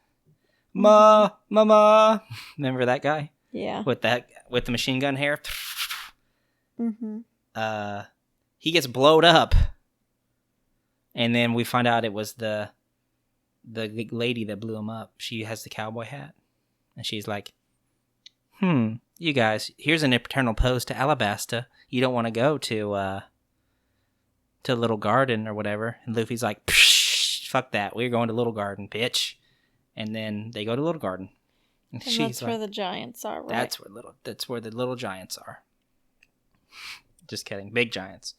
Mama. Remember that guy? Yeah. With the machine gun hair. Mm-hmm. He gets blowed up, and then we find out it was the lady that blew him up. She has the cowboy hat, and she's like, you guys, here's an eternal pose to Alabasta. You don't want to go to Little Garden or whatever. And Luffy's like, fuck that. We're going to Little Garden, bitch. And then they go to Little Garden. And that's where the giants are, right? That's where the little giants are. Just kidding. Big giants.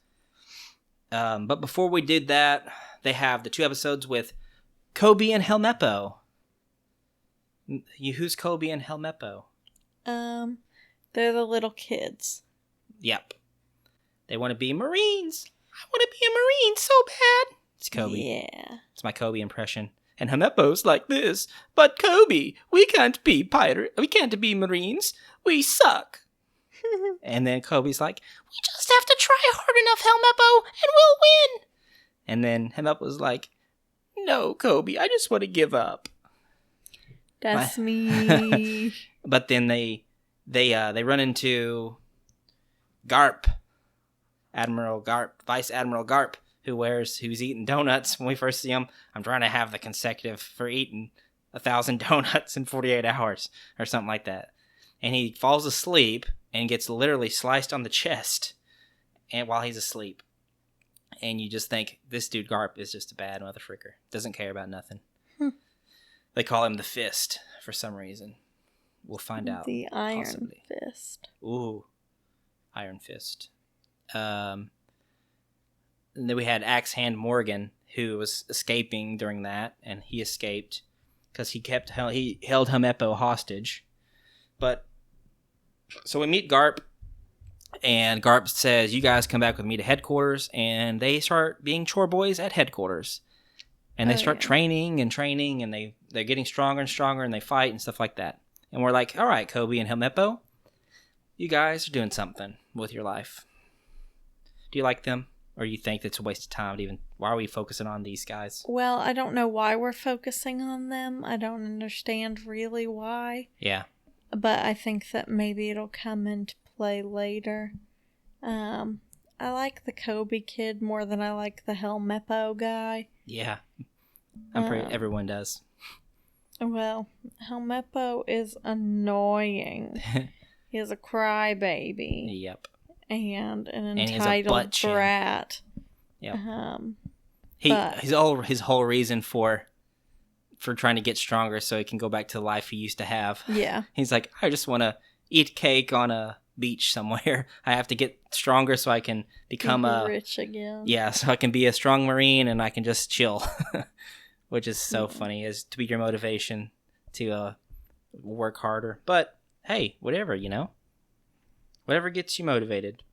But before we did that, they have the 2 episodes with Koby and Helmeppo. Who's Koby and Helmeppo? They're the little kids. Yep. They want to be Marines. I want to be a Marine so bad. It's Koby. Yeah. It's my Koby impression. And Helmeppo's like this. But Koby, we can't be Marines. We suck. And then Koby's like, we just have to try hard enough, Helmeppo, and we'll win. And then Helmeppo's like, no, Koby, I just want to give up. That's me. But then they run into Garp, Vice Admiral Garp, who's eating donuts when we first see him. I'm trying to have the consecutive for eating 1,000 donuts in 48 hours or something like that. And he falls asleep and gets literally sliced on the chest and while he's asleep. And you just think, this dude Garp is just a bad motherfricker. Doesn't care about nothing. They call him the Fist for some reason. We'll find out. The Iron Fist. Ooh. Iron Fist. And then we had Axe Hand Morgan, who was escaping during that, and he escaped because he held Helmeppo hostage. But so we meet Garp, and Garp says, "You guys come back with me to headquarters," and they start being chore boys at headquarters, and they start training, and they're getting stronger and stronger, and they fight and stuff like that. And we're like, "All right, Koby and Helmeppo, you guys are doing something with your life. Do you like them? Or you think it's a waste of time to even... Why are we focusing on these guys?" Well, I don't know why we're focusing on them. I don't understand really why. Yeah. But I think that maybe it'll come into play later. I like the Koby kid more than I like the Helmeppo guy. Yeah. Everyone does. Well, Helmeppo is annoying. He is a crybaby. Yep. And an entitled brat. Yep. His whole reason for trying to get stronger so he can go back to the life he used to have. Yeah. He's like, I just want to eat cake on a beach somewhere. I have to get stronger so I can become rich again. Yeah, so I can be a strong Marine and I can just chill. Which is so funny, is to be your motivation to work harder. But hey, whatever, whatever gets you motivated.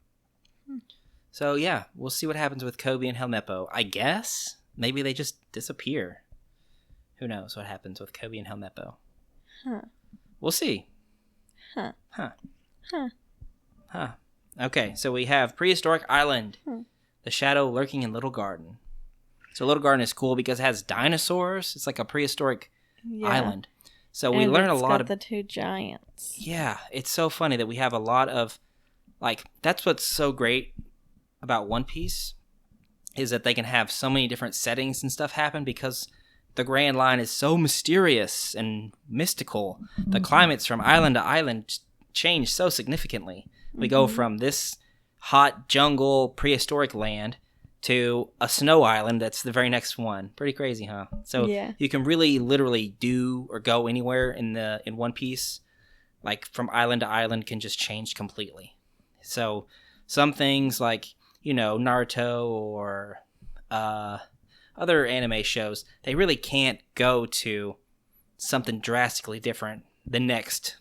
So yeah, we'll see what happens with Koby and Helmeppo. I guess maybe they just disappear. Who knows what happens with Koby and Helmeppo? We'll see. Okay, so we have Prehistoric Island. The shadow lurking in Little Garden. So Little Garden is cool because it has dinosaurs. It's like a prehistoric island. So we learn a lot of the two giants. Yeah, it's so funny that we have a lot of that's what's so great about One Piece, is that they can have so many different settings and stuff happen because the Grand Line is so mysterious and mystical. The climates from island to island change so significantly. We go from this hot jungle prehistoric land to a snow island that's the very next one. Pretty crazy, huh? So you can really literally do or go anywhere in One Piece. Like from island to island can just change completely. So some things like, Naruto or other anime shows, they really can't go to something drastically different the next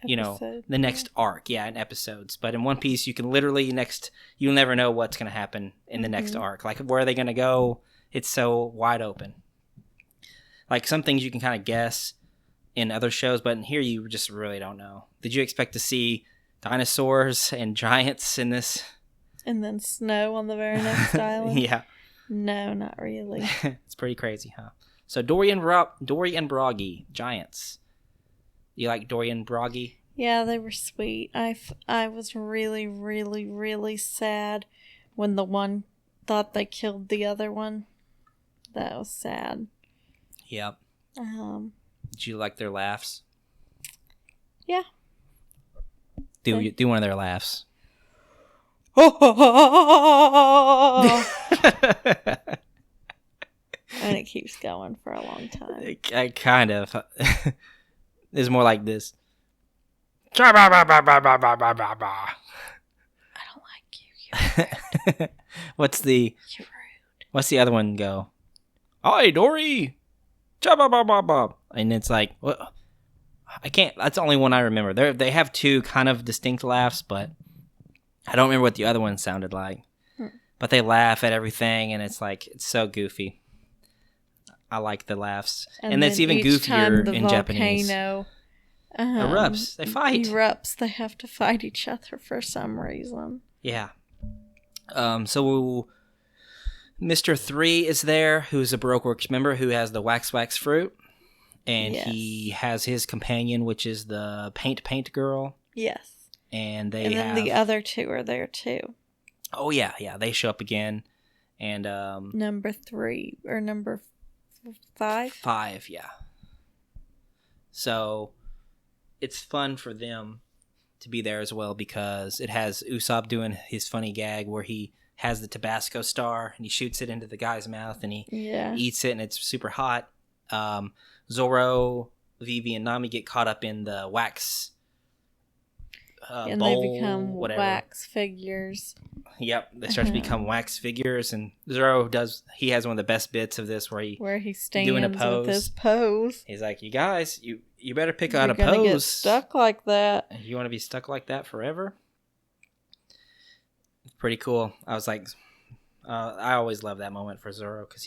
the next arc, in episodes. But in One Piece, you can literally you'll never know what's going to happen in the next arc. Like, where are they going to go? It's so wide open. Like, some things you can kind of guess in other shows, but in here you just really don't know. Did you expect to see dinosaurs and giants in this? And then snow on the very next island? Yeah. No, not really. It's pretty crazy, huh? So Dory and Broggy, giants. You like Dory and Broggy? Yeah, they were sweet. I was really, really, really sad when the one thought they killed the other one. That was sad. Yep. Did you like their laughs? Yeah. Do one of their laughs. And it keeps going for a long time. I kind of. It's more like this. I don't like you. What's the... You're rude. What's the other one go? Hi, Dory! And it's like... What? I can't... That's the only one I remember. They have two kind of distinct laughs, but I don't remember what the other one sounded like. But they laugh at everything, and it's so goofy. I like the laughs. And it's even goofier in Japanese. Erupts. They fight. Erupts. They have to fight each other for some reason. Yeah. So Mr. 3 is there, who's a Baroque Works member who has the wax fruit. And he has his companion, which is the paint girl. Yes. And then the other two are there too. Oh, yeah. They show up again. And number 3 or number 5? 5, yeah. So it's fun for them to be there as well because it has Usopp doing his funny gag where he has the Tabasco star and he shoots it into the guy's mouth and he eats it and it's super hot. Zoro, Vivi, and Nami get caught up in the wax and bowl, they become whatever. wax figures. Yep, they start to become wax figures, and Zoro he has one of the best bits of this where he stands doing a pose. with his pose. He's like, you guys, you better pick out a You're gonna pose. get stuck like that. You want to be stuck like that forever? Pretty cool. I was like, I always love that moment for Zoro because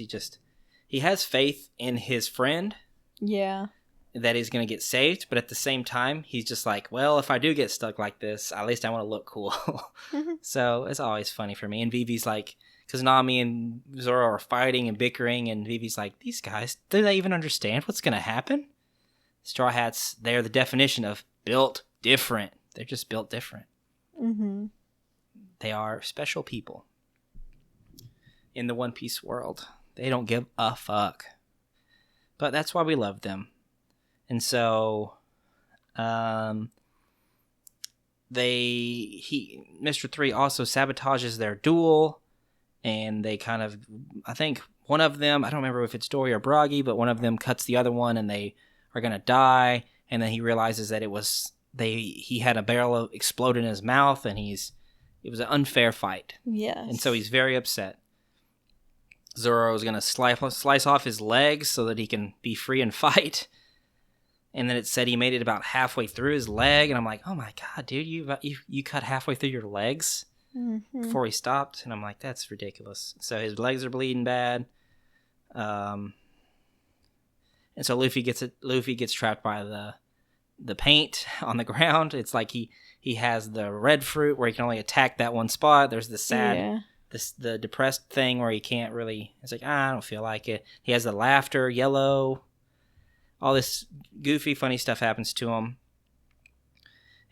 he has faith in his friend. Yeah. That he's going to get saved, but at the same time, he's just like, well, if I do get stuck like this, at least I want to look cool. So it's always funny for me. And Vivi's like, because Nami and Zoro are fighting and bickering, and Vivi's like, these guys, do they even understand what's going to happen? Straw Hats, they're the definition of built different. They're just built different. Mm-hmm. They are special people in the One Piece world. They don't give a fuck. But that's why we love them. And so, Mr. 3 also sabotages their duel, and they kind of, I think one of them, I don't remember if it's Dory or Bragi, but one of them cuts the other one, and they are gonna die. And then he realizes that he had a barrel explode in his mouth, and it was an unfair fight. Yes. And so he's very upset. Zoro is gonna slice off his legs so that he can be free and fight. And then it said he made it about halfway through his leg, and I'm like, "Oh my god, dude, you cut halfway through your legs before he stopped?" And I'm like, "That's ridiculous." So his legs are bleeding bad, and so Luffy gets trapped by the paint on the ground. It's like he has the red fruit where he can only attack that one spot. There's the sad, the depressed thing where he can't really. It's like I don't feel like it. He has the laughter yellow. All this goofy, funny stuff happens to him.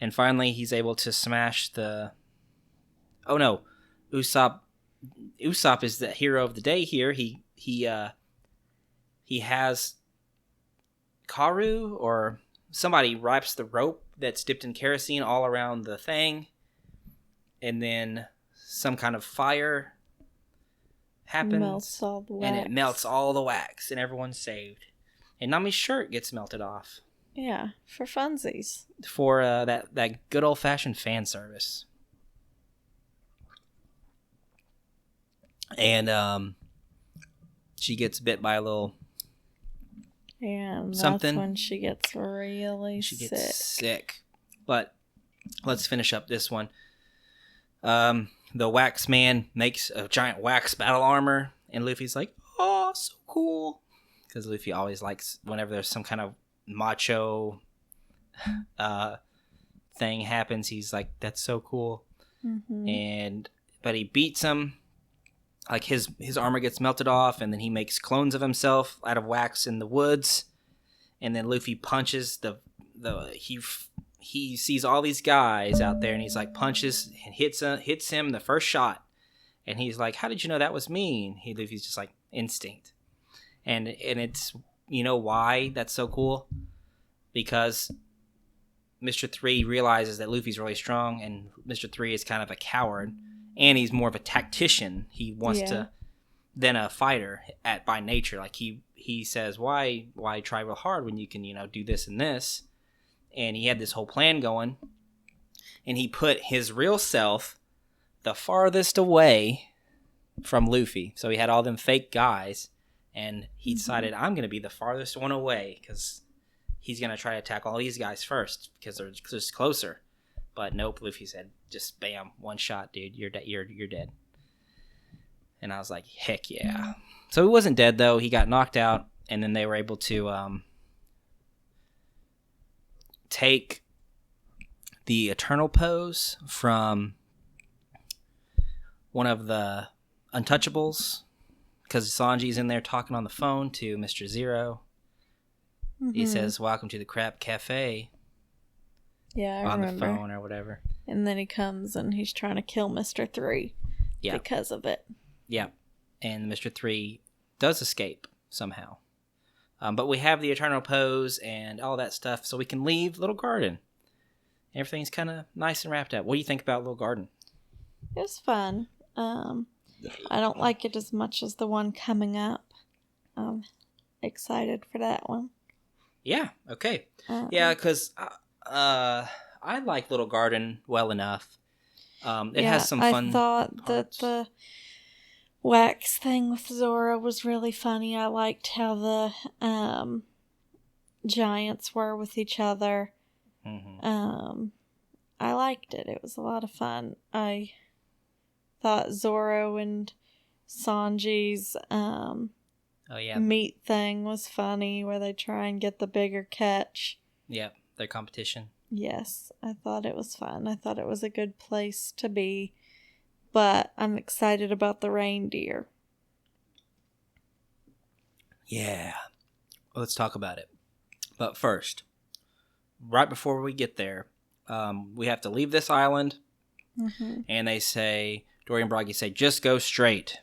And finally, he's able to smash the... Oh, no. Usopp is the hero of the day here. He has Karu, or somebody wraps the rope that's dipped in kerosene all around the thing. And then some kind of fire happens. Melts all the wax. And it melts all the wax, and everyone's saved. And Nami's shirt gets melted off. Yeah, for funsies. For that good old-fashioned fan service. And she gets bit by a little... Yeah, and something. That's when she gets really sick. She gets sick. But let's finish up this one. The wax man makes a giant wax battle armor, and Luffy's like, oh, so cool. Because Luffy always likes, whenever there's some kind of macho thing happens, he's like, that's so cool. Mm-hmm. But he beats him. Like his armor gets melted off, and then he makes clones of himself out of wax in the woods. And then Luffy punches he sees all these guys out there, and he's like punches and hits him the first shot. And he's like, how did you know that was me? And Luffy's just like, instinct. And it's, you know why that's so cool? Because Mr. 3 realizes that Luffy's really strong, and Mr. 3 is kind of a coward, and he's more of a tactician. He wants to than a fighter by nature. Like he says, why try real hard when you can, do this and this? And he had this whole plan going, and he put his real self the farthest away from Luffy. So he had all them fake guys. And he decided, I'm going to be the farthest one away because he's going to try to attack all these guys first because they're just closer. But nope, Luffy said, just bam, one shot, dude. You're dead. And I was like, heck yeah. So he wasn't dead, though. He got knocked out, and then they were able to take the Eternal Pose from one of the Untouchables. Because Sanji's in there talking on the phone to Mr. Zero. Mm-hmm. He says, welcome to the Crab Cafe. Yeah, I remember. On the phone or whatever. And then he comes and he's trying to kill Mr. 3 because of it. Yeah. And Mr. 3 does escape somehow. But we have the Eternal Pose and all that stuff, so we can leave Little Garden. Everything's kind of nice and wrapped up. What do you think about Little Garden? It was fun. I don't like it as much as the one coming up. I'm excited for that one. Yeah, okay. Yeah, because I like Little Garden well enough. It has some fun I thought parts. that the wax thing with Zora was really funny. I liked how the giants were with each other. Mm-hmm. I liked it. It was a lot of fun. I thought Zoro and Sanji's meat thing was funny, where they try and get the bigger catch. Yep, their competition. Yes, I thought it was fun. I thought it was a good place to be. But I'm excited about the reindeer. Yeah. Let's talk about it. But first, right before we get there, we have to leave this island. Mm-hmm. And they say, Dory and Bragi say, just go straight,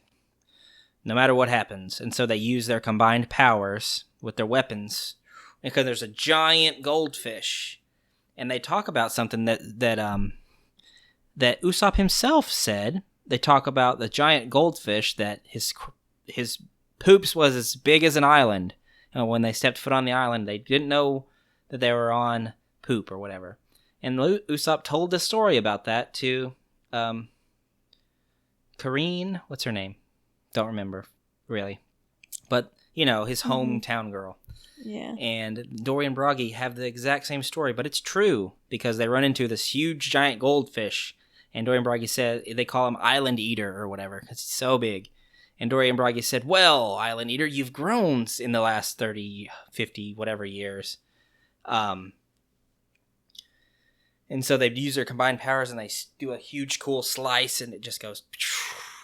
no matter what happens. And so they use their combined powers with their weapons, because there's a giant goldfish. And they talk about something that Usopp himself said. They talk about the giant goldfish, that his poops was as big as an island. And when they stepped foot on the island, they didn't know that they were on poop or whatever. And Usopp told the story about that to Kareen. What's her name? Don't remember, really. But, his hometown girl. Yeah. And Dory and Bragi have the exact same story, but it's true, because they run into this huge giant goldfish, and Dory and Bragi said, they call him Island Eater or whatever, because he's so big. And Dory and Bragi said, well, Island Eater, you've grown in the last 30, 50, whatever years. And so they use their combined powers, and they do a huge, cool slice, and it just goes,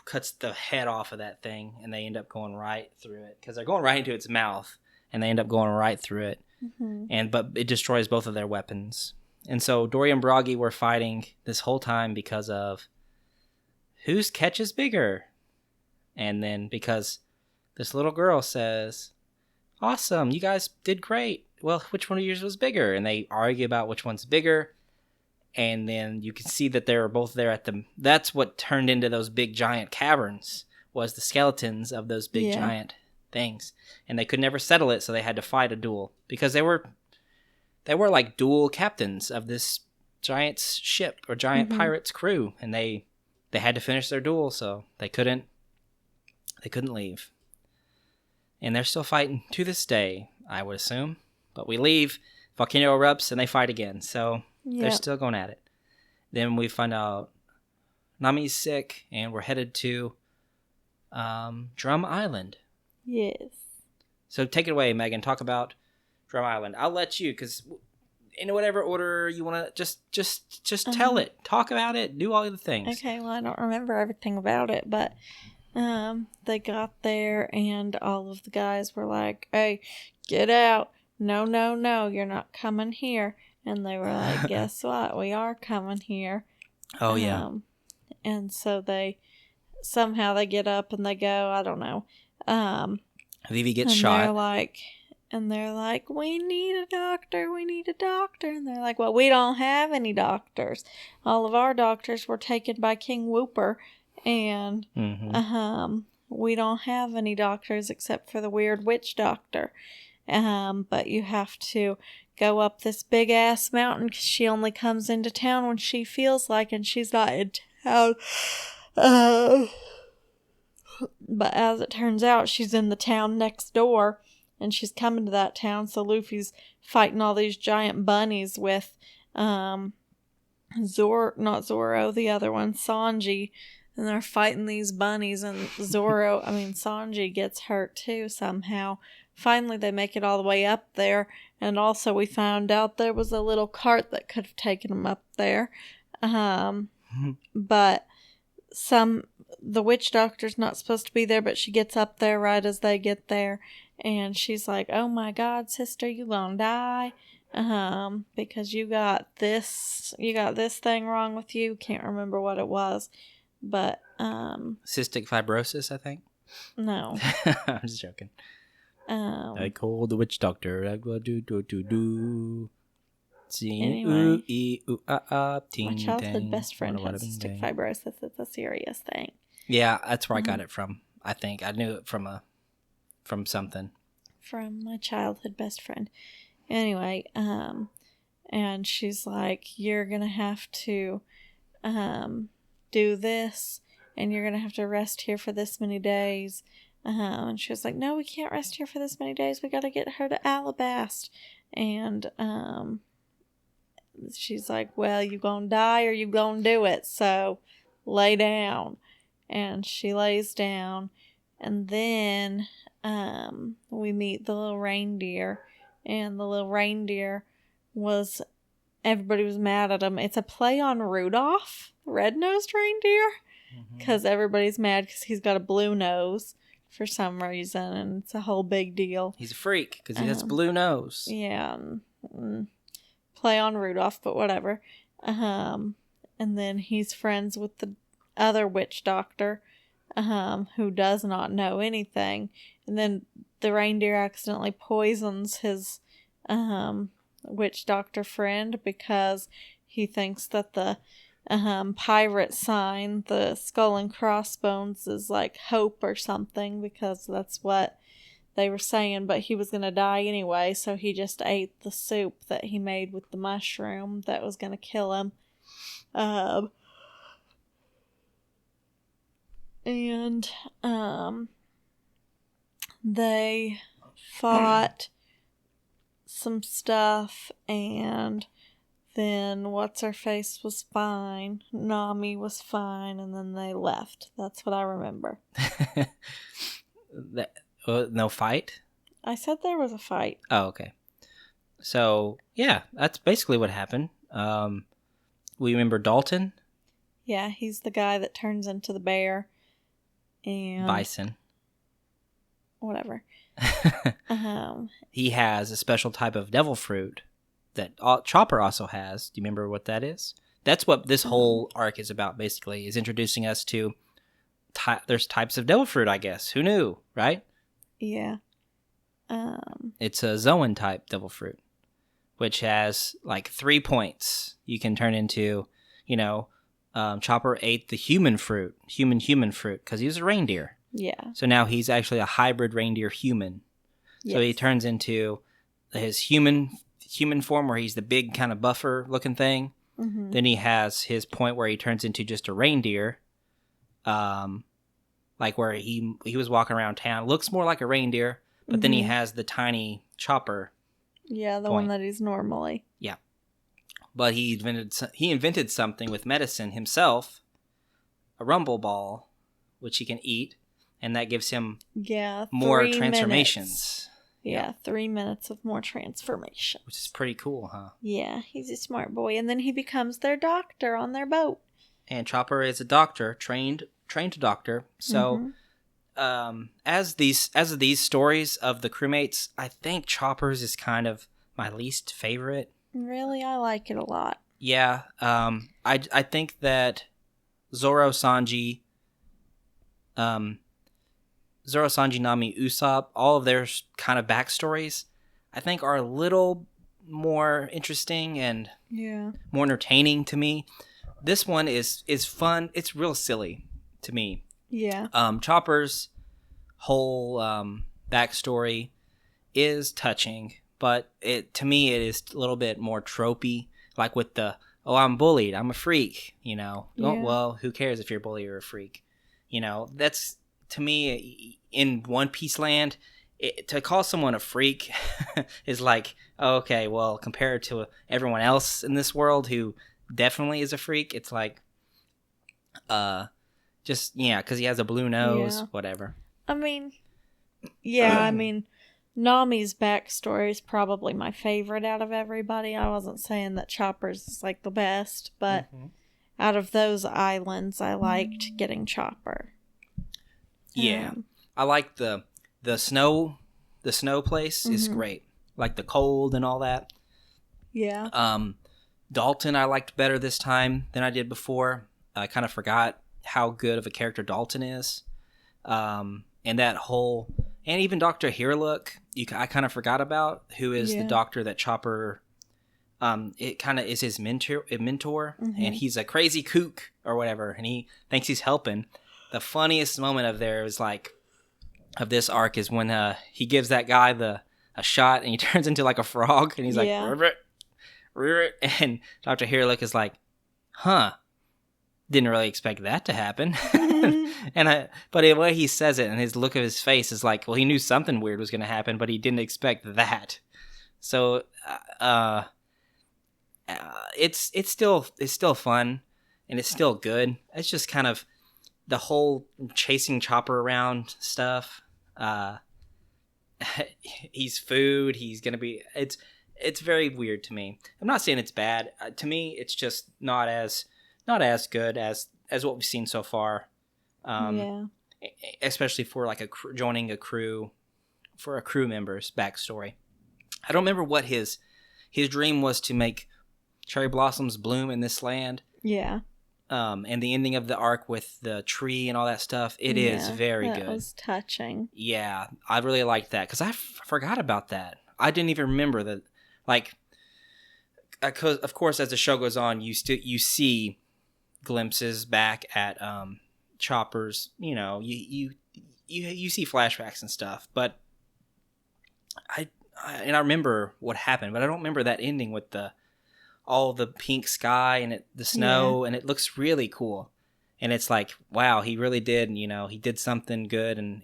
cuts the head off of that thing, and they end up going right through it, because they're going right into its mouth. And they end up going right through it. Mm-hmm. But it destroys both of their weapons. And so Dory and Bragi were fighting this whole time because of whose catch is bigger. And then because this little girl says, awesome, you guys did great. Well, which one of yours was bigger? And they argue about which one's bigger. And then you can see that they were both there at the... That's what turned into those big giant caverns, was the skeletons of those big giant things, and they could never settle it, so they had to fight a duel, because they were like dual captains of this giant ship or giant pirate's crew, and they had to finish their duel, so they couldn't leave, and they're still fighting to this day, I would assume. But we leave, volcano erupts, and they fight again, so they're still going at it. Then we find out Nami's sick, and we're headed to Drum Island. Yes. So take it away, Megan. Talk about Drum Island. I'll let you, because in whatever order you want to, just tell it. Talk about it. Do all the things. Okay, well, I don't remember everything about it, but they got there, and all of the guys were like, hey, get out. No, you're not coming here. And they were like, guess what? We are coming here. Oh, yeah. And so they get up and they go, I don't know. Vivi gets shot. They're like, we need a doctor. And they're like, well, we don't have any doctors. All of our doctors were taken by King Whooper, and we don't have any doctors except for the weird witch doctor. But you have to go up this big ass mountain, because she only comes into town when she feels like, and she's not in town. But as it turns out, she's in the town next door, and she's coming to that town, so Luffy's fighting all these giant bunnies with not Zoro, the other one, Sanji, and they're fighting these bunnies, and Sanji gets hurt too somehow. Finally, they make it all the way up there, and also we found out there was a little cart that could have taken them up there. But the witch doctor's not supposed to be there, but she gets up there right as they get there, and she's like, oh my god, sister, you gonna die, because you got this thing wrong with you. Can't remember what it was, but cystic fibrosis, I think. No. I'm just joking. I called the witch doctor. I go do. Anyway, my childhood best friend has cystic fibrosis. It's a serious thing. Yeah, that's where I got it from. I think I knew it from something. From my childhood best friend. Anyway, And she's like, you're going to have to do this, and you're going to have to rest here for this many days. And she was like, no, we can't rest here for this many days. We got to get her to Alabast. And she's like, well, you gonna die or you gonna do it, so lay down. And she lays down, and then we meet the little reindeer, and the little reindeer everybody was mad at him. It's a play on Rudolph, red-nosed reindeer, because everybody's mad because he's got a blue nose for some reason, and it's a whole big deal. He's a freak because he has a blue nose. Yeah. Play on Rudolph, but whatever. And then he's friends with the other witch doctor, who does not know anything. And then the reindeer accidentally poisons his witch doctor friend because he thinks that the pirate sign, the skull and crossbones, is like hope or something, because that's what they were saying, but he was going to die anyway, so he just ate the soup that he made with the mushroom that was going to kill him. And they fought some stuff, and then what's-her-face was fine. Nami was fine, and then they left. That's what I remember. No fight? I said there was a fight. Oh, okay. So, yeah, that's basically what happened. We remember Dalton? Yeah, he's the guy that turns into the bear. And Bison. Whatever. He has a special type of devil fruit that Chopper also has. Do you remember what that is? That's what this whole arc is about, basically, is introducing us to there's types of devil fruit, I guess. Who knew, right? Yeah. It's a Zoan type devil fruit, which has like 3 points. You can turn into, Chopper ate the human fruit, human fruit, because he was a reindeer. Yeah. So now he's actually a hybrid reindeer human. Yes. So he turns into his human form, where he's the big kind of buffer looking thing. Mm-hmm. Then he has his point where he turns into just a reindeer. Like where he was walking around town, looks more like a reindeer, but then he has the tiny Chopper. Yeah, the one that he's normally. Yeah, but he invented something with medicine himself, a rumble ball, which he can eat, and that gives him more transformations. Yeah, 3 minutes of more transformation, which is pretty cool, huh? Yeah, he's a smart boy, and then he becomes their doctor on their boat. And Chopper is a doctor, trained doctor. So, as these stories of the crewmates, I think Chopper's is kind of my least favorite. Really, I like it a lot. Yeah, I think that Zoro, Sanji, Nami, Usopp, all of their kind of backstories, I think are a little more interesting and more entertaining to me. This one is fun. It's real silly to me. Yeah. Chopper's whole backstory is touching, but to me it is a little bit more tropey, like with the I'm bullied, I'm a freak, well, who cares if you're a bully or a freak, that's, to me, in One Piece land, to call someone a freak is like, okay, well, compared to everyone else in this world who definitely is a freak, it's like just because he has a blue nose, whatever. I mean, Nami's backstory is probably my favorite out of everybody. I wasn't saying that Chopper's is like the best, but out of those islands, I liked getting Chopper. Yeah, I like the snow place is great, like the cold and all that. Yeah. Dalton I liked better this time than I did before. I kind of forgot how good of a character Dalton is. And that whole, and even Dr. Heerlook, I kind of forgot about, who is the doctor that Chopper, it kind of is his mentor, and he's a crazy kook or whatever, and he thinks he's helping. The funniest moment of this arc is when he gives that guy a shot and he turns into like a frog, and he's like, And Dr. Hirlick is like, huh, didn't really expect that to happen. But the way he says it and his look of his face is like, well, he knew something weird was going to happen, but he didn't expect that. So, it's still fun and it's still good. It's just kind of the whole chasing Chopper around stuff. He's food. He's going to be, it's very weird to me. I'm not saying it's bad. To me, it's just not as good as what we've seen so far. Especially for like joining a crew, for a crew member's backstory. I don't remember what his dream was, to make cherry blossoms bloom in this land. Yeah. And the ending of the arc with the tree and all that stuff, it is very good. It was touching. Yeah, I really liked that because I forgot about that. I didn't even remember that. Like, of course, as the show goes on, you see glimpses back at Chopper's. You know, you see flashbacks and stuff, but I remember what happened, but I don't remember that ending with all the pink sky and the snow, and it looks really cool. And it's like, wow, he really did, he did something good, and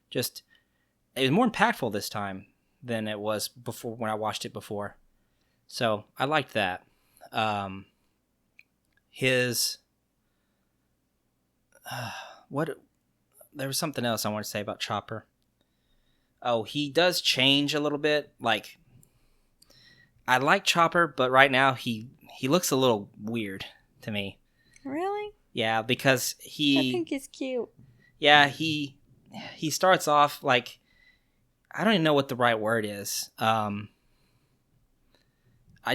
just it was more impactful this time than it was before when I watched it before. So I liked that. There was something else I wanted to say about Chopper. Oh, he does change a little bit. Like, I like Chopper, but right now he looks a little weird to me. Really? Yeah, because I think he's cute. Yeah, he starts off like, I don't even know what the right word is. I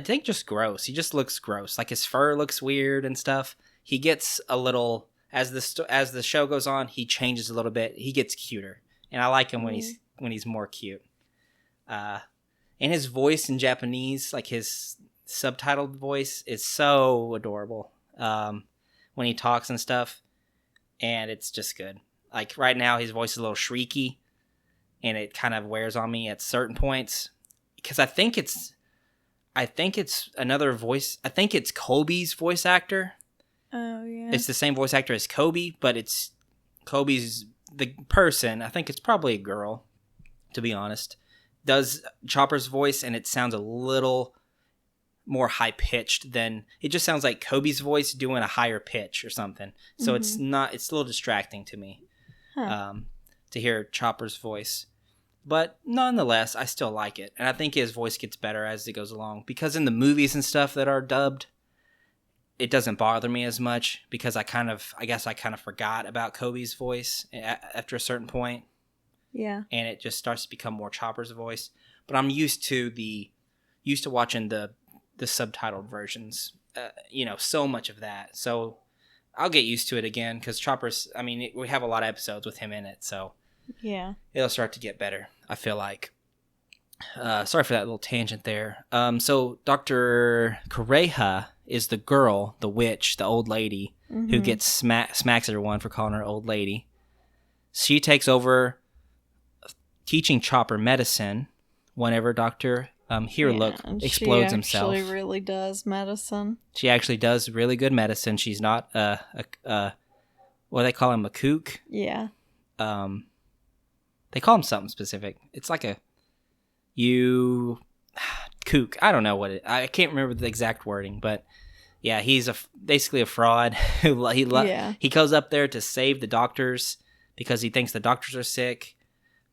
think just gross. He just looks gross. Like, his fur looks weird and stuff. He gets a little, as the show goes on, he changes a little bit. He gets cuter, and I like him when he's more cute. And his voice in Japanese, like his subtitled voice, is so adorable when he talks and stuff, and it's just good. Like, right now, his voice is a little shrieky, and it kind of wears on me at certain points, because I think it's another voice. I think it's Kobe's voice actor. Oh, yeah. It's the same voice actor as Kobe, but it's Kobe's the person. I think it's probably a girl, to be honest. Does Chopper's voice, and it sounds a little more high-pitched than... It just sounds like Kobe's voice doing a higher pitch or something. So it's a little distracting to me to hear Chopper's voice. But nonetheless, I still like it. And I think his voice gets better as it goes along. Because in the movies and stuff that are dubbed, it doesn't bother me as much. Because I guess I kind of forgot about Kobe's voice after a certain point. Yeah. And it just starts to become more Chopper's voice. But I'm used to watching the subtitled versions. So much of that. So I'll get used to it again, because Chopper's, we have a lot of episodes with him in it, so yeah, it'll start to get better, I feel like. Sorry for that little tangent there. So Dr. Kureha is the girl, the witch, the old lady, who gets smacks everyone for calling her old lady. She takes over teaching Chopper medicine whenever Dr. Hirlick explodes himself. She actually really does medicine. She actually does really good medicine. She's not what do they call him, a kook? Yeah. They call him something specific. It's like kook. I don't know I can't remember the exact wording, but yeah, he's basically a fraud. He goes up there to save the doctors because he thinks the doctors are sick,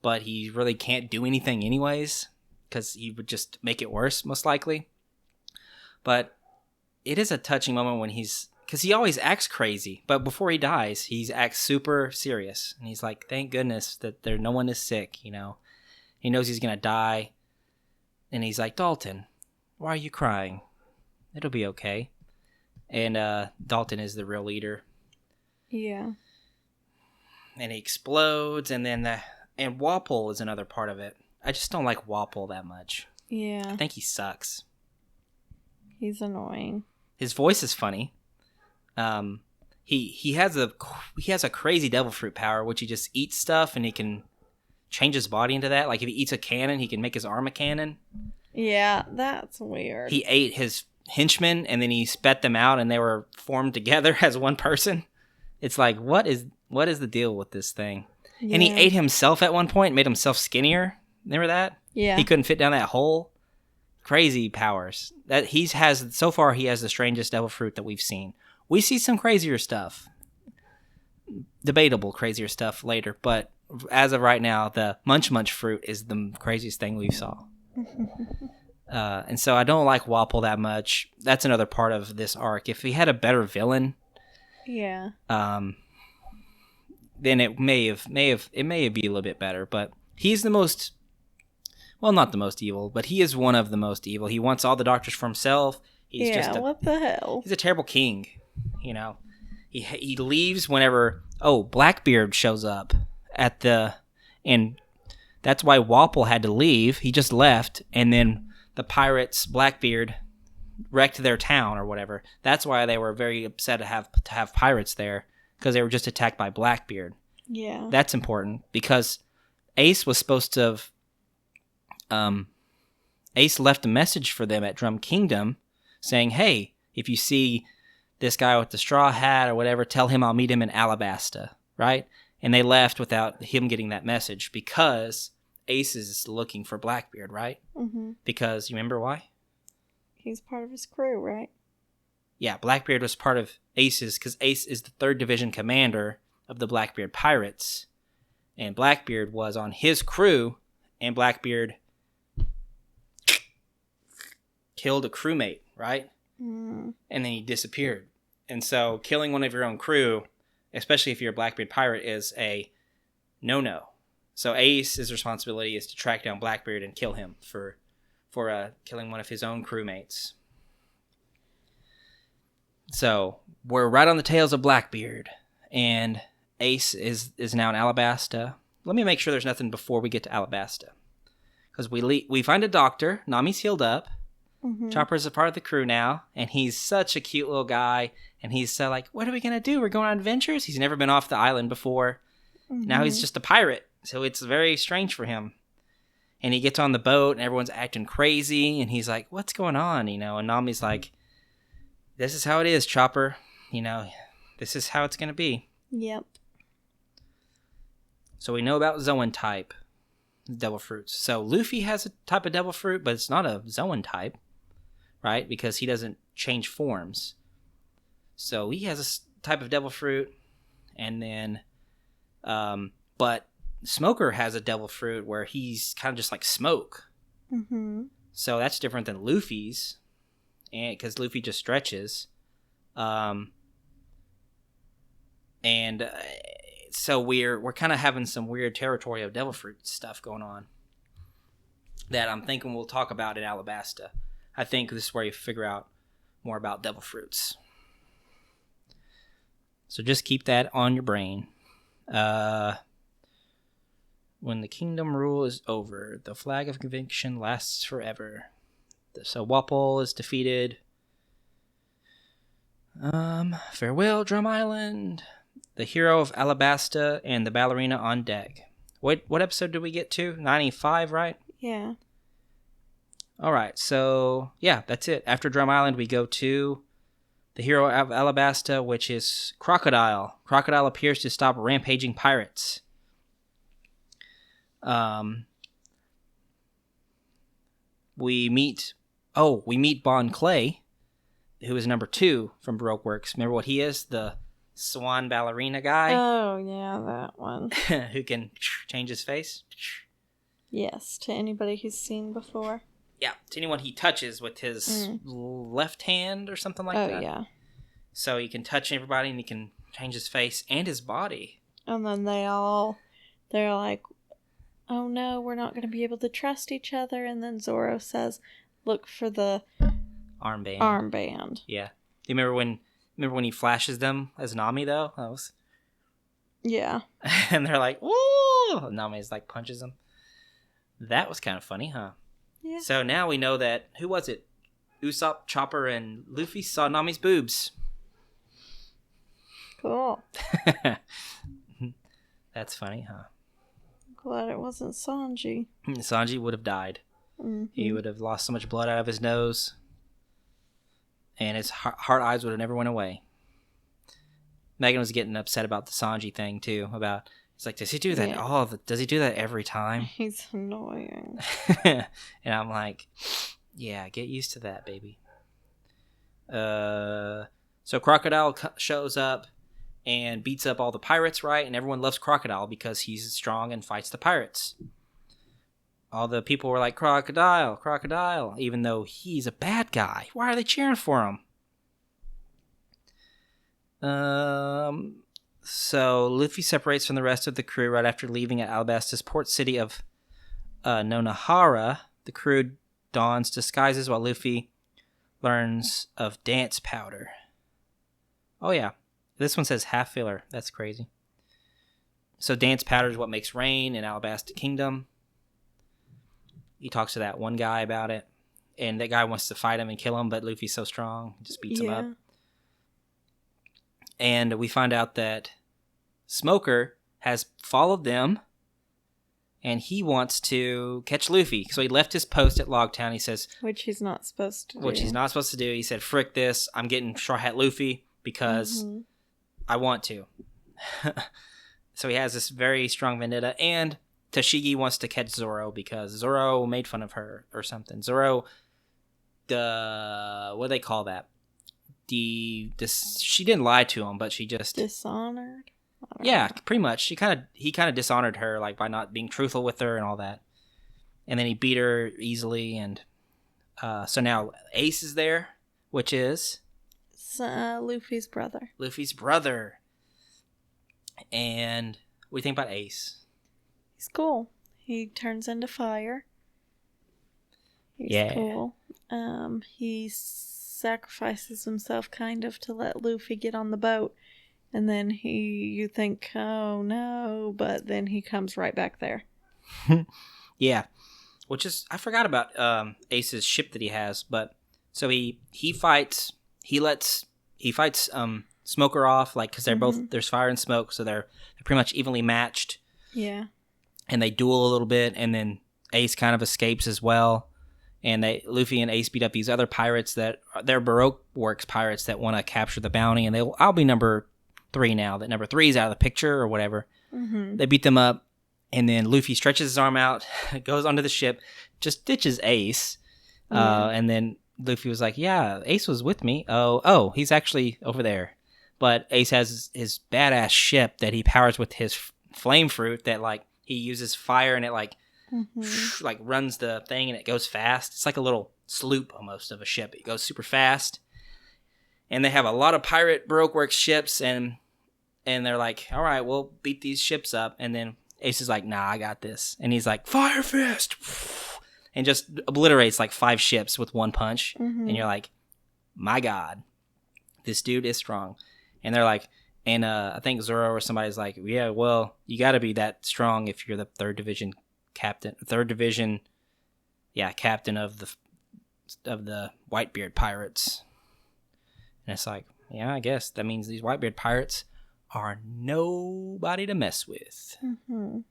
but he really can't do anything anyways, because he would just make it worse, most likely. But it is a touching moment when because he always acts crazy, but before he dies, he acts super serious. And he's like, thank goodness that no one is sick, He knows he's going to die. And he's like, Dalton, why are you crying? It'll be okay. And Dalton is the real leader. Yeah. And he explodes, and then and Wapol is another part of it. I just don't like Wapol that much. Yeah. I think he sucks. He's annoying. His voice is funny. He has a crazy devil fruit power, which he just eats stuff and he can change his body into that. Like, if he eats a cannon, he can make his arm a cannon. Yeah, that's weird. He ate his henchmen and then he spat them out and they were formed together as one person. It's like, what is the deal with this thing? Yeah. And he ate himself at one point, made himself skinnier. Remember that? Yeah. He couldn't fit down that hole. Crazy powers. That so far he has the strangest devil fruit that we've seen. We see some crazier stuff. Debatable crazier stuff later, but as of right now, the Munch Munch fruit is the craziest thing we saw. And so I don't like Wapol that much. That's another part of this arc. If he had a better villain, then it may be a little bit better. But he's the most, well, not the most evil, but he is one of the most evil. He wants all the doctors for himself. What the hell? He's a terrible king, you know. He leaves whenever Blackbeard shows up and that's why Wapol had to leave. He just left, and then the pirates, Blackbeard, wrecked their town or whatever. That's why they were very upset to have pirates there, because they were just attacked by Blackbeard. Yeah, that's important because Ace was supposed to have. Ace left a message for them at Drum Kingdom, saying, "Hey, if you see this guy with the straw hat or whatever, tell him I'll meet him in Alabasta," right? And they left without him getting that message because Ace is looking for Blackbeard, right? Mm-hmm. Because you remember why? He's part of his crew, right? Yeah, Blackbeard was part of Ace's, because Ace is the 3rd Division commander of the Blackbeard Pirates. And Blackbeard was on his crew, and Blackbeard killed a crewmate, right? Mm. And then he disappeared. And so killing one of your own crew, especially if you're a Blackbeard pirate, is a no-no. So Ace's responsibility is to track down Blackbeard and kill him for killing one of his own crewmates. So we're right on the tails of Blackbeard, and Ace is now in Alabasta. Let me make sure there's nothing before we get to Alabasta, because we find a doctor. Nami's healed up. Mm-hmm. Chopper's a part of the crew now, and he's such a cute little guy. And he's like, "What are we gonna do? We're going on adventures." He's never been off the island before. Mm-hmm. Now he's just a pirate, so it's very strange for him. And he gets on the boat, and everyone's acting crazy, and he's like, "What's going on?" And Nami's like, "This is how it is, Chopper. This is how it's gonna be." Yep. So we know about Zoan type devil fruits. So Luffy has a type of devil fruit, but it's not a Zoan type, right? Because he doesn't change forms. So he has a type of devil fruit, and then, but Smoker has a devil fruit where he's kind of just like smoke. Mm-hmm. So that's different than Luffy's, and because Luffy just stretches, so we're kind of having some weird territory of devil fruit stuff going on that I'm thinking we'll talk about in Alabasta. I think this is where you figure out more about devil fruits. So just keep that on your brain. When the kingdom rule is over, the flag of conviction lasts forever. So Wapol is defeated. Farewell, Drum Island. The hero of Alabasta and the ballerina on deck. What episode did we get to? 95, right? Yeah. All right, so yeah, that's it. After Drum Island, we go to the hero of Alabasta, which is Crocodile. Crocodile appears to stop rampaging pirates. We meet Bon Clay, who is number 2 from Baroque Works. Remember what he is? The swan ballerina guy. Oh, yeah, that one. Who can change his face? Yes, to anybody who's seen before. Yeah, to anyone he touches with his left hand or something like that. Oh, yeah. So he can touch everybody and he can change his face and his body. And then they're like, "Oh no, we're not going to be able to trust each other." And then Zoro says, "Look for the armband." Yeah. Do you remember when he flashes them as Nami though? Yeah. And they're like, "Woo!" Nami's like punches them. That was kind of funny, huh? Yeah. So now we know that, who was it? Usopp, Chopper, and Luffy saw Nami's boobs. Cool. That's funny, huh? Glad it wasn't Sanji. Sanji would have died. Mm-hmm. He would have lost so much blood out of his nose, and his heart eyes would have never went away. Megan was getting upset about the Sanji thing too. About it's like, does he do that? Yeah. Does he do that every time? He's annoying. And I'm like, yeah, get used to that, baby. So Crocodile shows up and beats up all the pirates, right? And everyone loves Crocodile because he's strong and fights the pirates. All the people were like, Crocodile, Crocodile, even though he's a bad guy. Why are they cheering for him? So Luffy separates from the rest of the crew right after leaving at Alabasta's port city of Nonahara. The crew dons disguises while Luffy learns of dance powder. Oh yeah, this one says half filler. That's crazy. So dance powder is what makes rain in Alabasta Kingdom. He talks to that one guy about it, and that guy wants to fight him and kill him, but Luffy's so strong, he just beats him up. And we find out that Smoker has followed them, and he wants to catch Luffy. So he left his post at Logtown. He says, which he's not supposed to do. Which he's not supposed to do. He said, frick this, I'm getting Straw Hat Luffy because I want to. So he has this very strong vendetta, and Tashigi wants to catch Zoro because Zoro made fun of her or something. Zoro, what do they call that? She didn't lie to him, but she just dishonored. Yeah, pretty much. He kind of dishonored her, like by not being truthful with her and all that. And then he beat her easily, and so now Ace is there, which is Luffy's brother. Luffy's brother. And what do you think about Ace? He's cool. He turns into fire. He's cool. He sacrifices himself kind of to let Luffy get on the boat. And then you think, oh no, but then he comes right back there. Yeah. Which is, I forgot about Ace's ship that he has, but so he fights Smoker off, like, because they're both, there's fire and smoke, so they're pretty much evenly matched. Yeah. And they duel a little bit, and then Ace kind of escapes as well. And Luffy and Ace beat up these other pirates they're Baroque Works pirates that want to capture the bounty, and I'll be number 3 now, that number 3 is out of the picture or whatever. They beat them up, and then Luffy stretches his arm out, goes onto the ship, just ditches Ace, and then Luffy was like, yeah, Ace was with me. Oh, he's actually over there. But Ace has his badass ship that he powers with his flame fruit that, like, he uses fire and it, like, like runs the thing and it goes fast. It's like a little sloop almost of a ship. It goes super fast. And they have a lot of pirate Baroque Works ships, and they're like, all right, we'll beat these ships up. And then Ace is like, nah, I got this. And he's like, Fire Fist! And just obliterates like 5 ships with one punch. And you're like, my God, this dude is strong. And they're like, and I think Zoro or somebody's like, yeah, well, you got to be that strong if you're the 3rd Division captain. 3rd Division, captain of the Whitebeard pirates. And it's like, yeah, I guess that means these Whitebeard pirates are nobody to mess with. And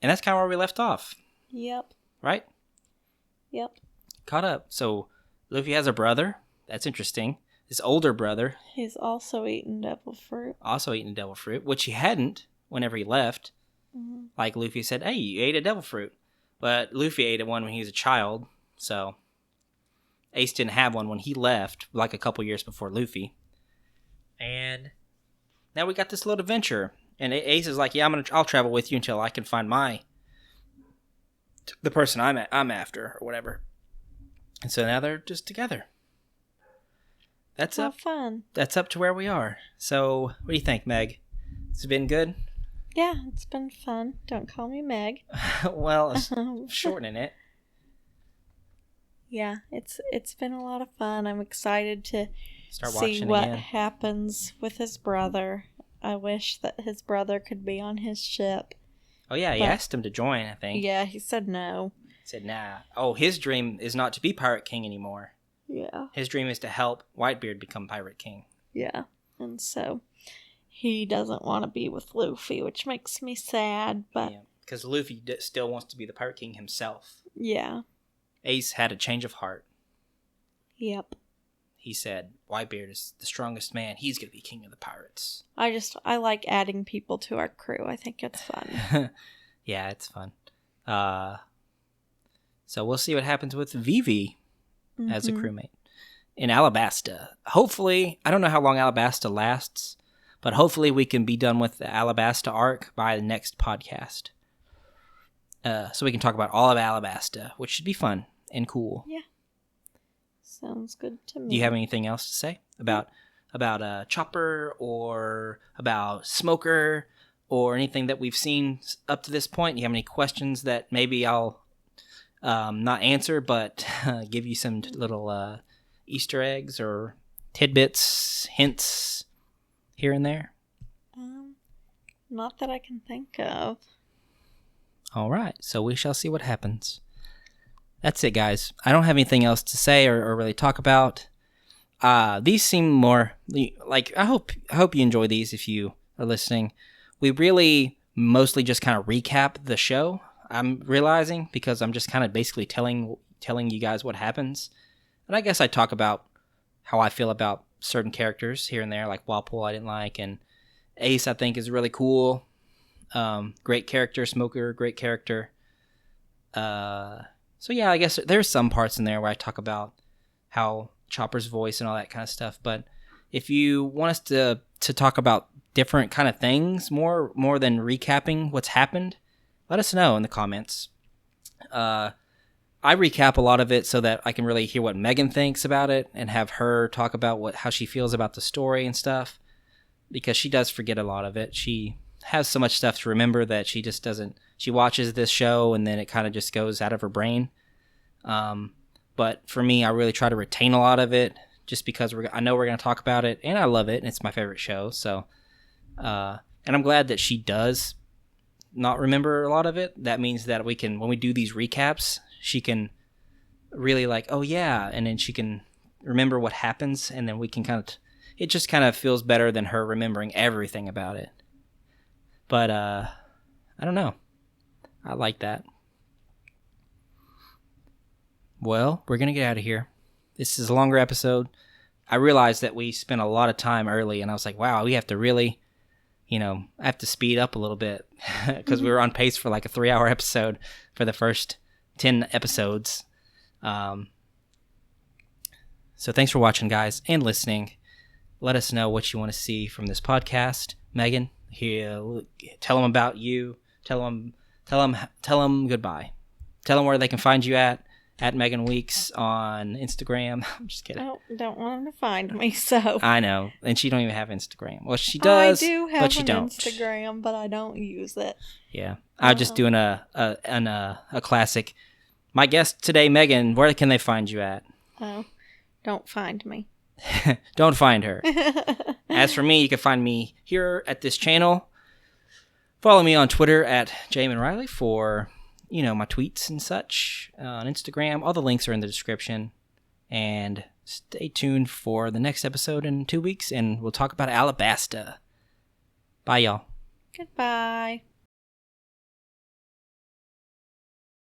that's kind of where we left off. Yep. Right? Yep. Caught up. So Luffy has a brother. That's interesting. His older brother. He's also eaten devil fruit. Which he hadn't whenever he left. Like Luffy said, hey, you ate a devil fruit. But Luffy ate one when he was a child. So Ace didn't have one when he left, like a couple years before Luffy. And now we got this little adventure. And Ace is like, yeah, I'll travel with you until I can find the person I'm after, or whatever. And so now they're just together. That's fun. That's up to where we are. So, what do you think, Meg? It's been good? Yeah, it's been fun. Don't call me Meg. Well, shortening it. Yeah, it's been a lot of fun. I'm excited to see what happens with his brother. I wish that his brother could be on his ship. Oh, yeah, he asked him to join, I think. Yeah, he said no. He said, nah. Oh, his dream is not to be Pirate King anymore. Yeah. His dream is to help Whitebeard become Pirate King. Yeah, and so he doesn't want to be with Luffy, which makes me sad, but because Luffy still wants to be the Pirate King himself. Yeah. Ace had a change of heart. Yep. He said, Whitebeard is the strongest man. He's going to be king of the pirates. I like adding people to our crew. I think it's fun. Yeah, it's fun. So we'll see what happens with Vivi as a crewmate in Alabasta. Hopefully, I don't know how long Alabasta lasts, but hopefully we can be done with the Alabasta arc by the next podcast. So we can talk about all of Alabasta, which should be fun and cool. Yeah. Sounds good to me. Do you have anything else to say about Chopper or about Smoker or anything that we've seen up to this point? Do you have any questions that maybe I'll not answer, but give you some little Easter eggs or tidbits, hints here and there? Not that I can think of. All right, so we shall see what happens. That's it, guys. I don't have anything else to say or really talk about. These seem more like I hope you enjoy these if you are listening. We really mostly just kind of recap the show. I'm realizing because I'm just kind of basically telling you guys what happens, and I guess I talk about how I feel about certain characters here and there, like Walpole I didn't like, and Ace I think is really cool. Great character. Smoker, great character. So yeah, I guess there's some parts in there where I talk about how Chopper's voice and all that kind of stuff. But if you want us to talk about different kind of things more than recapping what's happened, let us know in the comments. I recap a lot of it so that I can really hear what Megan thinks about it and have her talk about how she feels about the story and stuff, because she does forget a lot of it. She has so much stuff to remember that she just doesn't. She watches this show and then it kind of just goes out of her brain. But for me, I really try to retain a lot of it just because I know we're going to talk about it and I love it and it's my favorite show. So, and I'm glad that she does not remember a lot of it. That means that when we do these recaps, she can really like, oh yeah. And then she can remember what happens and then we can it just kind of feels better than her remembering everything about it. But, I don't know. I like that. Well, we're going to get out of here. This is a longer episode. I realized that we spent a lot of time early, and I was like, wow, we have to really, I have to speed up a little bit because we were on pace for like a 3-hour episode for the first 10 episodes. So thanks for watching, guys, and listening. Let us know what you want to see from this podcast. Megan, here, tell them about you. Tell them goodbye. Tell them where they can find you at Megan Weeks on Instagram. I'm just kidding. I don't want them to find me, so. I know, and she don't even have Instagram. Well, she does, I do have but she don't. Instagram, but I don't use it. Yeah, I'm just doing a classic. My guest today, Megan. Where can they find you at? Oh, don't find me. Don't find her. As for me, you can find me here at this channel. Follow me on Twitter at Jamin Riley for, my tweets and such. On Instagram, all the links are in the description. And stay tuned for the next episode in 2 weeks, and we'll talk about Alabasta. Bye, y'all. Goodbye.